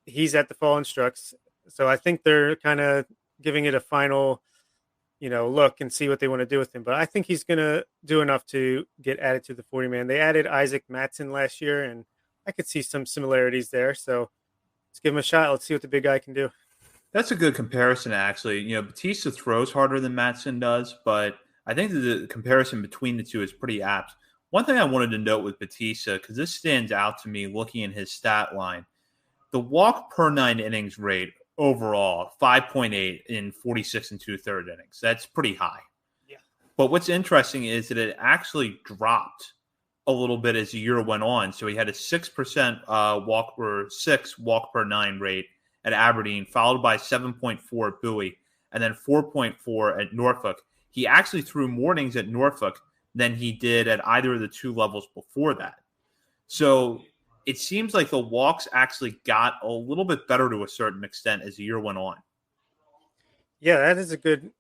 he's at the fall instructs. So I think they're kind of giving it a final look and see what they want to do with him. But I think he's going to do enough to get added to the 40-man. They added Isaac Matson last year, and I could see some similarities there. So let's give him a shot. Let's see what the big guy can do. That's a good comparison, actually. Bautista throws harder than Matson does, but I think that the comparison between the two is pretty apt. One thing I wanted to note with Bautista, because this stands out to me looking at his stat line, the walk per 9 innings rate overall, 5.8 in 46 and 2/3 innings. That's pretty high. Yeah. But what's interesting is that it actually dropped a little bit as the year went on. So he had a 6% walk per 9 rate at Aberdeen, followed by 7.4 at Bowie, and then 4.4 at Norfolk. He actually threw more innings at Norfolk than he did at either of the two levels before that. So it seems like the walks actually got a little bit better to a certain extent as the year went on. Yeah, that is a good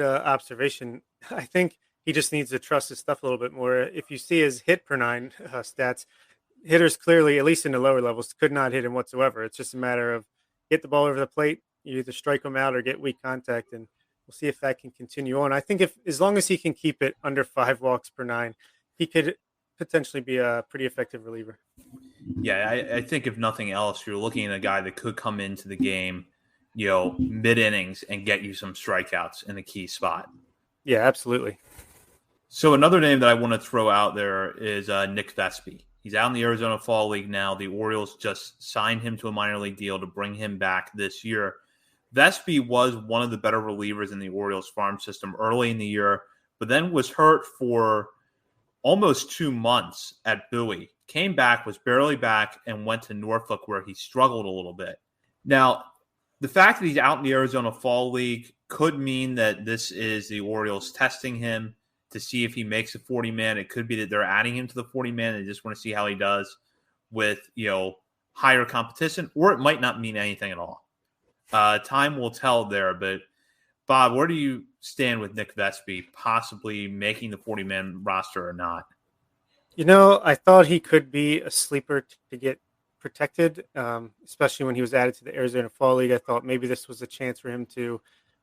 observation. I think he just needs to trust his stuff a little bit more. If you see his hit per 9 stats, hitters clearly, at least in the lower levels, could not hit him whatsoever. It's just a matter of get the ball over the plate, you either strike him out or get weak contact, and we'll see if that can continue on. I think as long as he can keep it under 5 walks per 9, he could potentially be a pretty effective reliever. Yeah, I think if nothing else, you're looking at a guy that could come into the game, mid-innings and get you some strikeouts in a key spot. Yeah, absolutely. So another name that I want to throw out there is Nick Vespi. He's out in the Arizona Fall League now. The Orioles just signed him to a minor league deal to bring him back this year. Vespi was one of the better relievers in the Orioles farm system early in the year, but then was hurt for almost 2 months at Bowie. Came back, was barely back, and went to Norfolk where he struggled a little bit. Now, the fact that he's out in the Arizona Fall League could mean that this is the Orioles testing him to see if he makes a 40-man. It could be that they're adding him to the 40-man. They just want to see how he does with, higher competition, or it might not mean anything at all. Time will tell there, but Bob, where do you stand with Nick Vespi possibly making the 40-man roster or not? I thought he could be a sleeper to get protected, especially when he was added to the Arizona Fall League. I thought maybe this was a chance for him to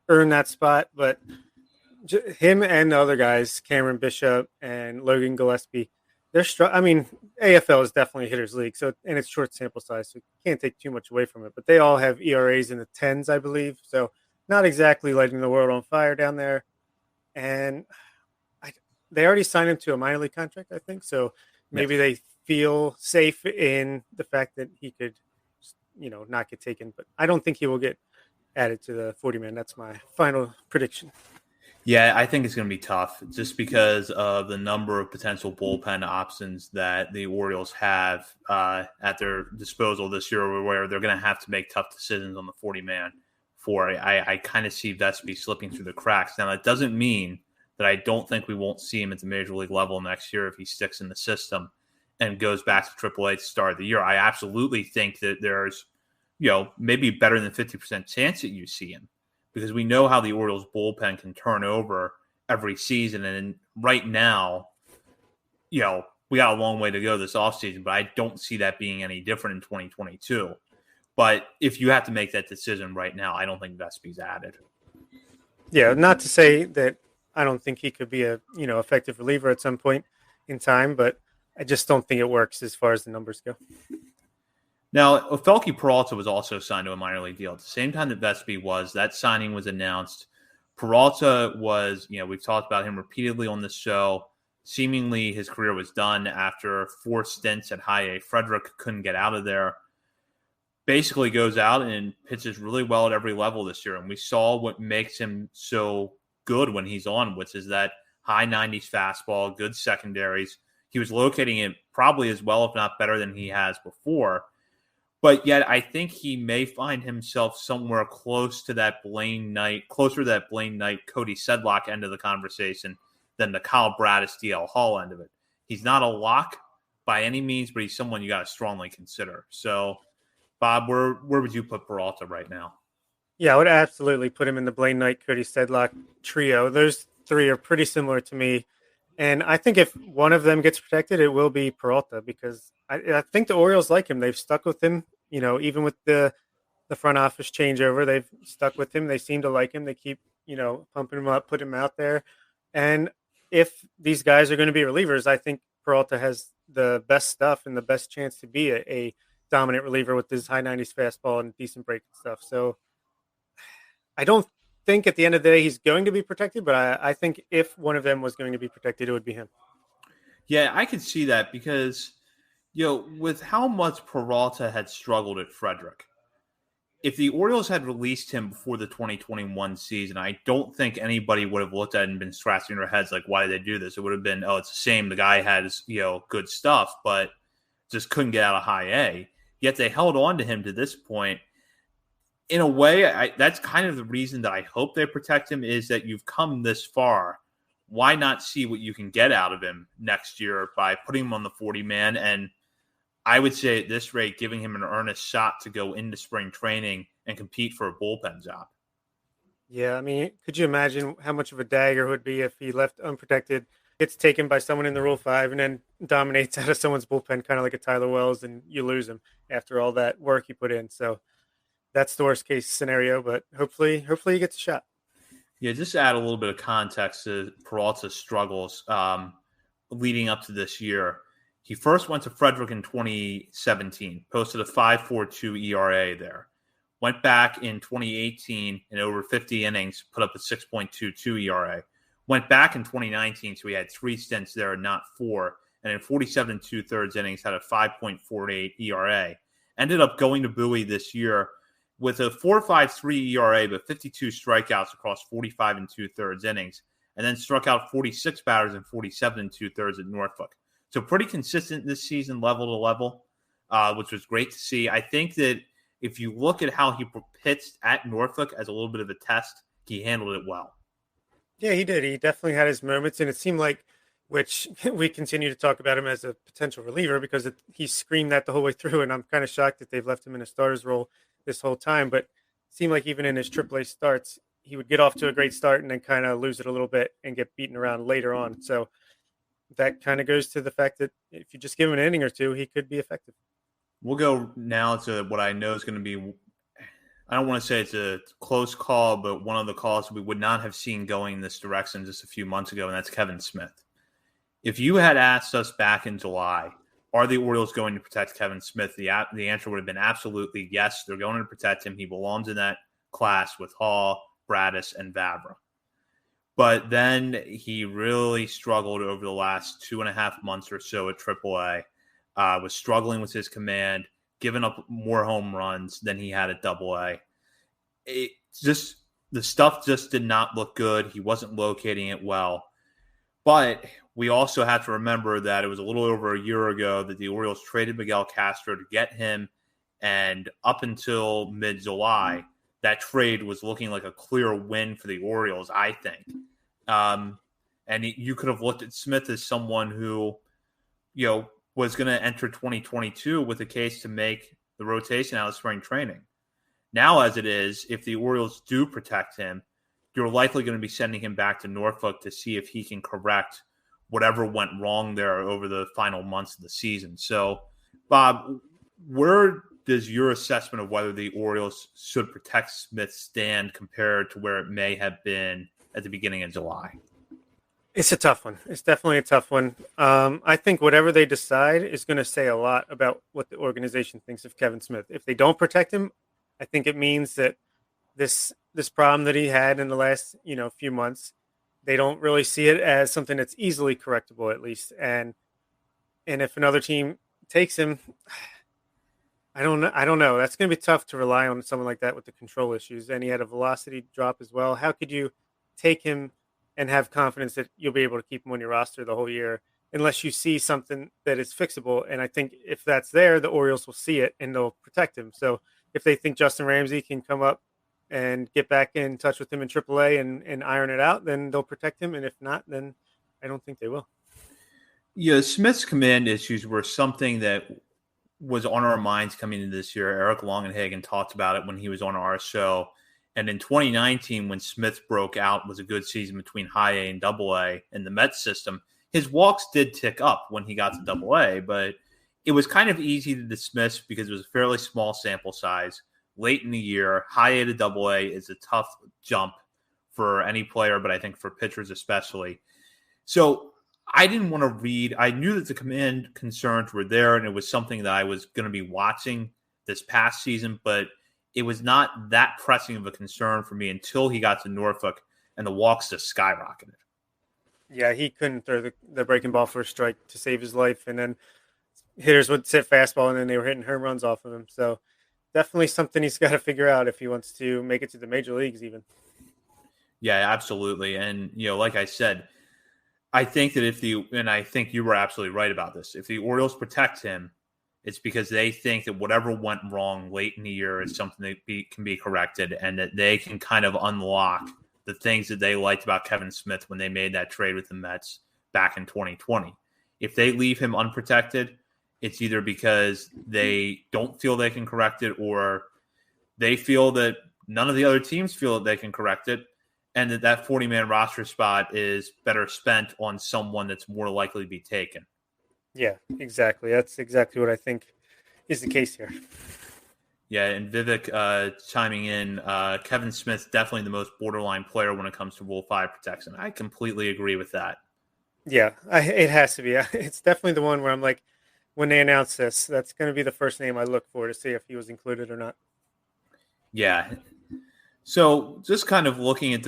earn that spot, but him and the other guys, Cameron Bishop and Logan Gillespie, AFL is definitely a hitter's league, and it's short sample size, so you can't take too much away from it. But they all have ERAs in the 10s, I believe. So not exactly lighting the world on fire down there. And they already signed him to a minor league contract, I think. So maybe they feel safe in the fact that he could, not get taken. But I don't think he will get added to the 40-man. That's my final prediction. Yeah, I think it's going to be tough just because of the number of potential bullpen options that the Orioles have at their disposal this year, where they're going to have to make tough decisions on the 40-man. I kind of see Vespi slipping through the cracks. Now, that doesn't mean that I don't think we won't see him at the major league level next year if he sticks in the system and goes back to AAA to start the year. I absolutely think that there's, maybe better than 50% chance that you see him, because we know how the Orioles bullpen can turn over every season. And right now, we got a long way to go this offseason, but I don't see that being any different in 2022. But if you have to make that decision right now, I don't think Vespi's added. Yeah, not to say that I don't think he could be a, effective reliever at some point in time, but I just don't think it works as far as the numbers go. Now, Ofelky Peralta was also signed to a minor league deal at the same time that Vespi was. That signing was announced. Peralta was, we've talked about him repeatedly on this show. Seemingly his career was done after 4 stints at High A. Frederick, couldn't get out of there. Basically goes out and pitches really well at every level this year. And we saw what makes him so good when he's on, which is that high 90s fastball, good secondaries. He was locating it probably as well, if not better than he has before. But yet I think he may find himself somewhere closer to that Blaine Knight, Cody Sedlock end of the conversation than the Kyle Bradish, DL Hall end of it. He's not a lock by any means, but he's someone you got to strongly consider. So, Bob, where would you put Peralta right now? Yeah, I would absolutely put him in the Blaine Knight, Cody Sedlock trio. Those 3 are pretty similar to me. And I think if one of them gets protected, it will be Peralta, because I think the Orioles like him. They've stuck with him, even with the front office changeover. They've stuck with him. They seem to like him. They keep, pumping him up, putting him out there. And if these guys are going to be relievers, I think Peralta has the best stuff and the best chance to be a dominant reliever with his high 90s fastball and decent break and stuff. So I don't think at the end of the day he's going to be protected, but I think if one of them was going to be protected, it would be him. Yeah, I could see that because, with how much Peralta had struggled at Frederick, if the Orioles had released him before the 2021 season, I don't think anybody would have looked at it and been scratching their heads like, why did they do this? It would have been, it's the same. The guy has, good stuff, but just couldn't get out of High A. Yet they held on to him to this point. In a way, that's kind of the reason that I hope they protect him, is that you've come this far. Why not see what you can get out of him next year by putting him on the 40-man? And I would say at this rate, giving him an earnest shot to go into spring training and compete for a bullpen job. Yeah, I mean, could you imagine how much of a dagger it would be if he left unprotected, gets taken by someone in the Rule 5, and then dominates out of someone's bullpen, kind of like a Tyler Wells, and you lose him after all that work he put in. So that's the worst case scenario, but hopefully he gets a shot. Yeah, just to add a little bit of context to Peralta's struggles leading up to this year. He first went to Frederick in 2017, posted a 5.42 ERA there. Went back in 2018 in over 50 innings, put up a 6.22 ERA. Went back in 2019, so he had 3 stints there, not 4. And in 47 2/3 innings, had a 5.48 ERA. Ended up going to Bowie this year with a 4.53 ERA, but 52 strikeouts across 45 2/3 innings, and then struck out 46 batters in 47 2/3 at Norfolk. So pretty consistent this season, level to level, which was great to see. I think that if you look at how he pitched at Norfolk as a little bit of a test, he handled it well. Yeah, he did. He definitely had his moments, and it seemed like, which we continue to talk about him as a potential reliever because he screamed that the whole way through, and I'm kind of shocked that they've left him in a starter's role this whole time. But it seemed like even in his AAA starts, he would get off to a great start and then kind of lose it a little bit and get beaten around later on. So that kind of goes to the fact that if you just give him an inning or two, he could be effective. We'll go now to what I know is going to be, I don't want to say it's a close call, but one of the calls we would not have seen going in this direction just a few months ago, and that's Kevin Smith. If you had asked us back in July, are the Orioles going to protect Kevin Smith? The answer would have been absolutely yes. They're going to protect him. He belongs in that class with Hall, Bradish, and Vavra. But then he really struggled over the last 2.5 months or so at AAA. Was struggling with his command, giving up more home runs than he had at AA. The stuff just did not look good. He wasn't locating it well. But we also have to remember that it was a little over a year ago that the Orioles traded Miguel Castro to get him. And up until mid-July, that trade was looking like a clear win for the Orioles, I think. And you could have looked at Smith as someone who, was going to enter 2022 with a case to make the rotation out of spring training. Now, as it is, if the Orioles do protect him, you're likely going to be sending him back to Norfolk to see if he can correct whatever went wrong there over the final months of the season. So, Bob, where does your assessment of whether the Orioles should protect Smith stand compared to where it may have been at the beginning of July? It's a tough one. It's definitely a tough one. I think whatever they decide is going to say a lot about what the organization thinks of Kevin Smith. If they don't protect him, I think it means that this problem that he had in the last few months, they don't really see it as something that's easily correctable, at least. And if another team takes him, I don't know. That's going to be tough to rely on someone like that with the control issues. And he had a velocity drop as well. How could you take him and have confidence that you'll be able to keep him on your roster the whole year unless you see something that is fixable? And I think if that's there, the Orioles will see it and they'll protect him. So if they think Justin Ramsey can come up and get back in touch with him in AAA and iron it out, then they'll protect him. And if not, then I don't think they will. Yeah, Smith's command issues were something that was on our minds coming into this year. Eric Longenhagen talked about it when he was on our show. And in 2019, when Smith broke out, was a good season between high A and double A in the Mets system. His walks did tick up when he got to double A, but it was kind of easy to dismiss because it was a fairly small sample size. Late in the year, high A to double A is a tough jump for any player, but I think for pitchers especially. So I didn't want to read. I knew that the command concerns were there, and it was something that I was going to be watching this past season, but it was not that pressing of a concern for me until he got to Norfolk and the walks just skyrocketed. Yeah, he couldn't throw the breaking ball for a strike to save his life, and then hitters would sit fastball, and then they were hitting home runs off of him. So definitely something he's got to figure out if he wants to make it to the major leagues even. Yeah, absolutely. And, like I said, I think that and I think you were absolutely right about this, if the Orioles protect him, it's because they think that whatever went wrong late in the year is something that can be corrected and that they can kind of unlock the things that they liked about Kevin Smith when they made that trade with the Mets back in 2020. If they leave him unprotected, it's either because they don't feel they can correct it or they feel that none of the other teams feel that they can correct it and that 40-man roster spot is better spent on someone that's more likely to be taken. Yeah, exactly. That's exactly what I think is the case here. Yeah, and Vivek chiming in, Kevin Smith's definitely the most borderline player when it comes to Rule 5 protection. I completely agree with that. Yeah, it has to be. It's definitely the one where I'm like, when they announce this, that's going to be the first name I look for to see if he was included or not. Yeah. So just kind of looking at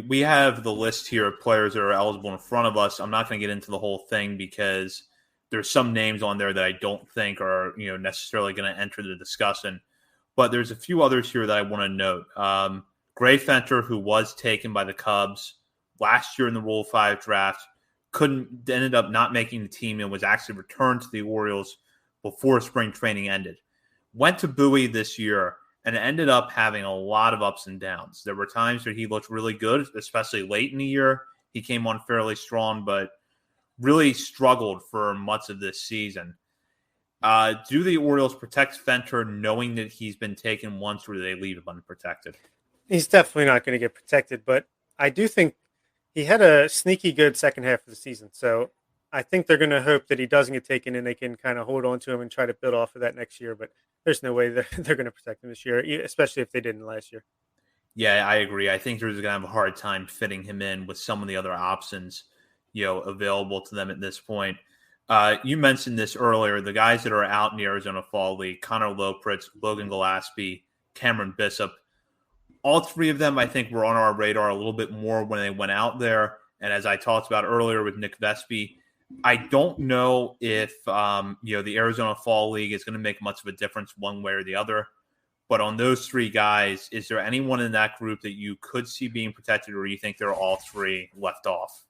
we have the list here of players that are eligible in front of us. I'm not going to get into the whole thing because there's some names on there that I don't think are, necessarily going to enter the discussion. But there's a few others here that I want to note. Gray Fenter, who was taken by the Cubs last year in the Rule 5 draft, ended up not making the team and was actually returned to the Orioles before spring training ended. Went to Bowie this year and ended up having a lot of ups and downs. There were times where he looked really good, especially late in the year. He came on fairly strong, but really struggled for much of this season. Do the Orioles protect Fenter knowing that he's been taken once, or do they leave him unprotected? He's definitely not going to get protected, but I do think he had a sneaky good second half of the season. So I think they're going to hope that he doesn't get taken and they can kind of hold on to him and try to build off of that next year. But there's no way they're going to protect him this year, especially if they didn't last year. Yeah, I agree. I think they're going to have a hard time fitting him in with some of the other options, available to them at this point. You mentioned this earlier, the guys that are out in the Arizona Fall League, Connor Lopritz, Logan Gillespie, Cameron Bishop. All three of them, I think, were on our radar a little bit more when they went out there. And as I talked about earlier with Nick Vespi, I don't know if the Arizona Fall League is going to make much of a difference one way or the other. But on those three guys, is there anyone in that group that you could see being protected, or you think they're all three left off?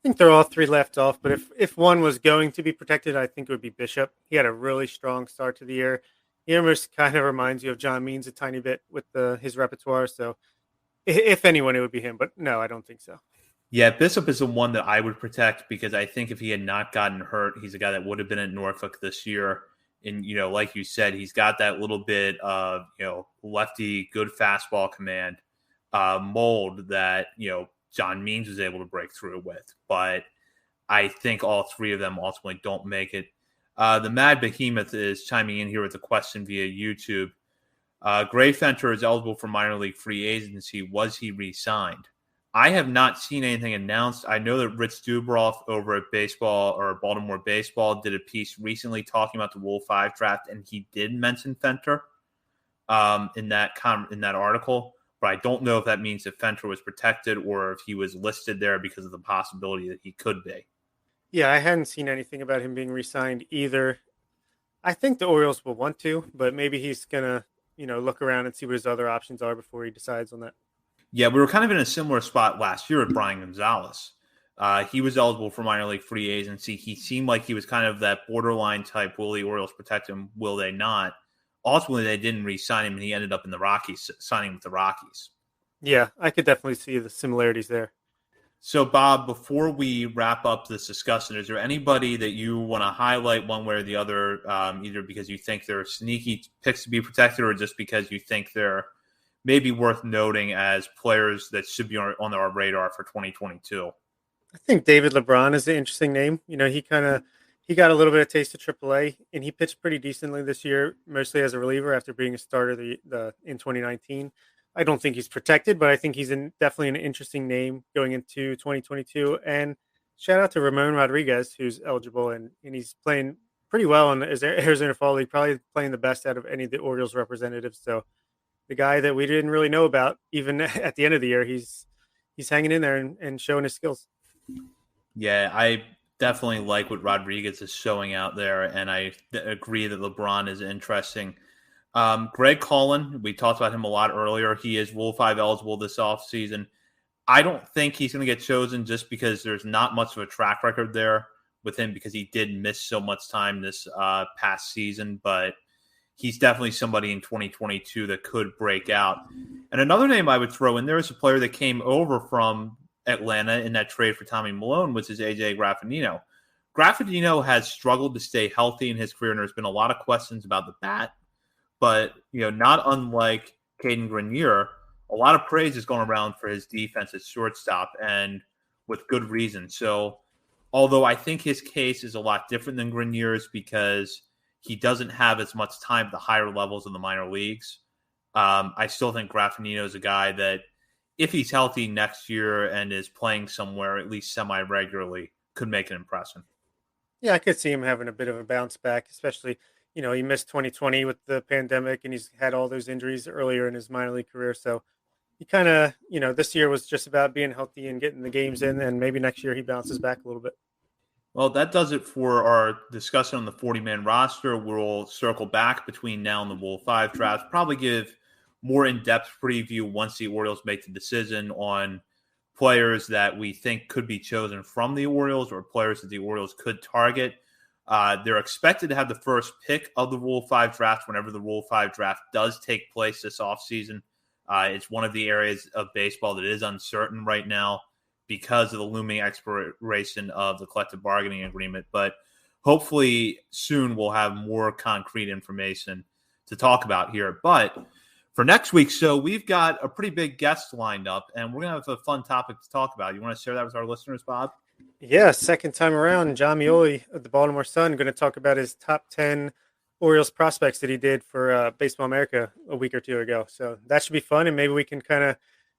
I think they're all three left off, but if one was going to be protected, I think it would be Bishop. He had a really strong start to the year. He almost kind of reminds you of John Means a tiny bit with his repertoire. So if anyone, it would be him. But no, I don't think so. Yeah, Bishop is the one that I would protect because I think if he had not gotten hurt, he's a guy that would have been at Norfolk this year. And, like you said, he's got that little bit of, lefty, good fastball command mold that, John Means was able to break through with. But I think all three of them ultimately don't make it. The Mad Behemoth is chiming in here with a question via YouTube. Gray Fenter is eligible for minor league free agency. Was he re-signed? I have not seen anything announced. I know that Rich Dubroff over at Baltimore Baseball did a piece recently talking about the Rule 5 draft, and he did mention Fenter in that article. But I don't know if that means that Fenter was protected or if he was listed there because of the possibility that he could be. Yeah, I hadn't seen anything about him being re-signed either. I think the Orioles will want to, but maybe he's going to, look around and see what his other options are before he decides on that. Yeah, we were kind of in a similar spot last year with Brian Gonzalez. He was eligible for minor league free agency. He seemed like he was kind of that borderline type. Will the Orioles protect him? Will they not? Ultimately, they didn't re-sign him, and he ended up in the Rockies, signing with the Rockies. Yeah, I could definitely see the similarities there. So, Bob, before we wrap up this discussion, is there anybody that you want to highlight one way or the other, either because you think they're sneaky picks to be protected or just because you think they're maybe worth noting as players that should be on our radar for 2022? I think David LeBron is an interesting name. He got a little bit of taste of AAA, and he pitched pretty decently this year, mostly as a reliever after being a starter in 2019. I don't think he's protected, but I think he's definitely an interesting name going into 2022. And shout out to Ramon Rodriguez, who's eligible, and he's playing pretty well in the Arizona Fall League, probably playing the best out of any of the Orioles representatives. So the guy that we didn't really know about, even at the end of the year, he's hanging in there and showing his skills. Yeah, I definitely like what Rodriguez is showing out there, and I agree that LeBron is interesting. Greg Cullen, we talked about him a lot earlier. He is Rule 5 eligible this offseason. I don't think he's going to get chosen just because there's not much of a track record there with him because he did miss so much time this past season, but he's definitely somebody in 2022 that could break out. And another name I would throw in there is a player that came over from Atlanta in that trade for Tommy Malone, which is AJ Graffinino. Graffinino has struggled to stay healthy in his career, and there's been a lot of questions about the bat. But, not unlike Caden Grenier, a lot of praise has gone around for his defense at shortstop, and with good reason. So, although I think his case is a lot different than Grenier's because he doesn't have as much time at the higher levels of the minor leagues, I still think Graffinino is a guy that, if he's healthy next year and is playing somewhere at least semi-regularly, could make an impression. Yeah, I could see him having a bit of a bounce back, especially – he missed 2020 with the pandemic, and he's had all those injuries earlier in his minor league career. So he kind of, this year was just about being healthy and getting the games in, and maybe next year he bounces back a little bit. Well, that does it for our discussion on the 40-man roster. We'll circle back between now and the Rule 5 draft, probably give more in-depth preview once the Orioles make the decision on players that we think could be chosen from the Orioles or players that the Orioles could target. They're expected to have the first pick of the Rule 5 draft whenever the Rule 5 draft does take place this offseason. It's one of the areas of baseball that is uncertain right now because of the looming expiration of the collective bargaining agreement. But hopefully soon we'll have more concrete information to talk about here. But for next week's show, we've got a pretty big guest lined up, and we're going to have a fun topic to talk about. You want to share that with our listeners, Bob? Yeah, second time around, John Mioli of the Baltimore Sun going to talk about his top 10 Orioles prospects that he did for Baseball America a week or two ago. So that should be fun, and maybe we can kind of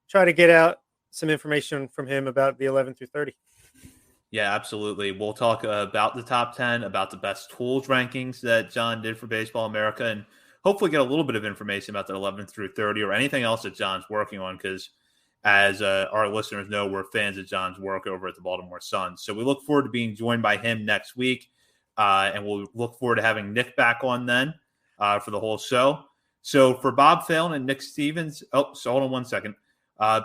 try to get out some information from him about the 11 through 30. Yeah, absolutely. We'll talk about the top 10, about the best tools rankings that John did for Baseball America, and hopefully get a little bit of information about that 11 through 30 or anything else that John's working on, because as our listeners know, we're fans of John's work over at the Baltimore Sun. So we look forward to being joined by him next week, and we'll look forward to having Nick back on then for the whole show. So for Bob Phelan and Nick Stevens, so hold on one second.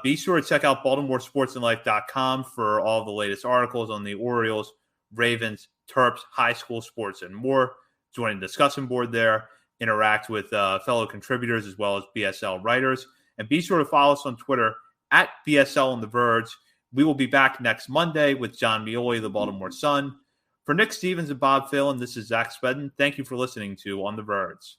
Be sure to check out BaltimoreSportsAndLife.com for all the latest articles on the Orioles, Ravens, Terps, high school sports, and more. Join the discussion board there. Interact with fellow contributors as well as BSL writers. And be sure to follow us on Twitter at BSL on the Verge. We will be back next Monday with John Mioli of the Baltimore Sun. For Nick Stevens and Bob Phelan, this is Zach Spedden. Thank you for listening to On the Verge.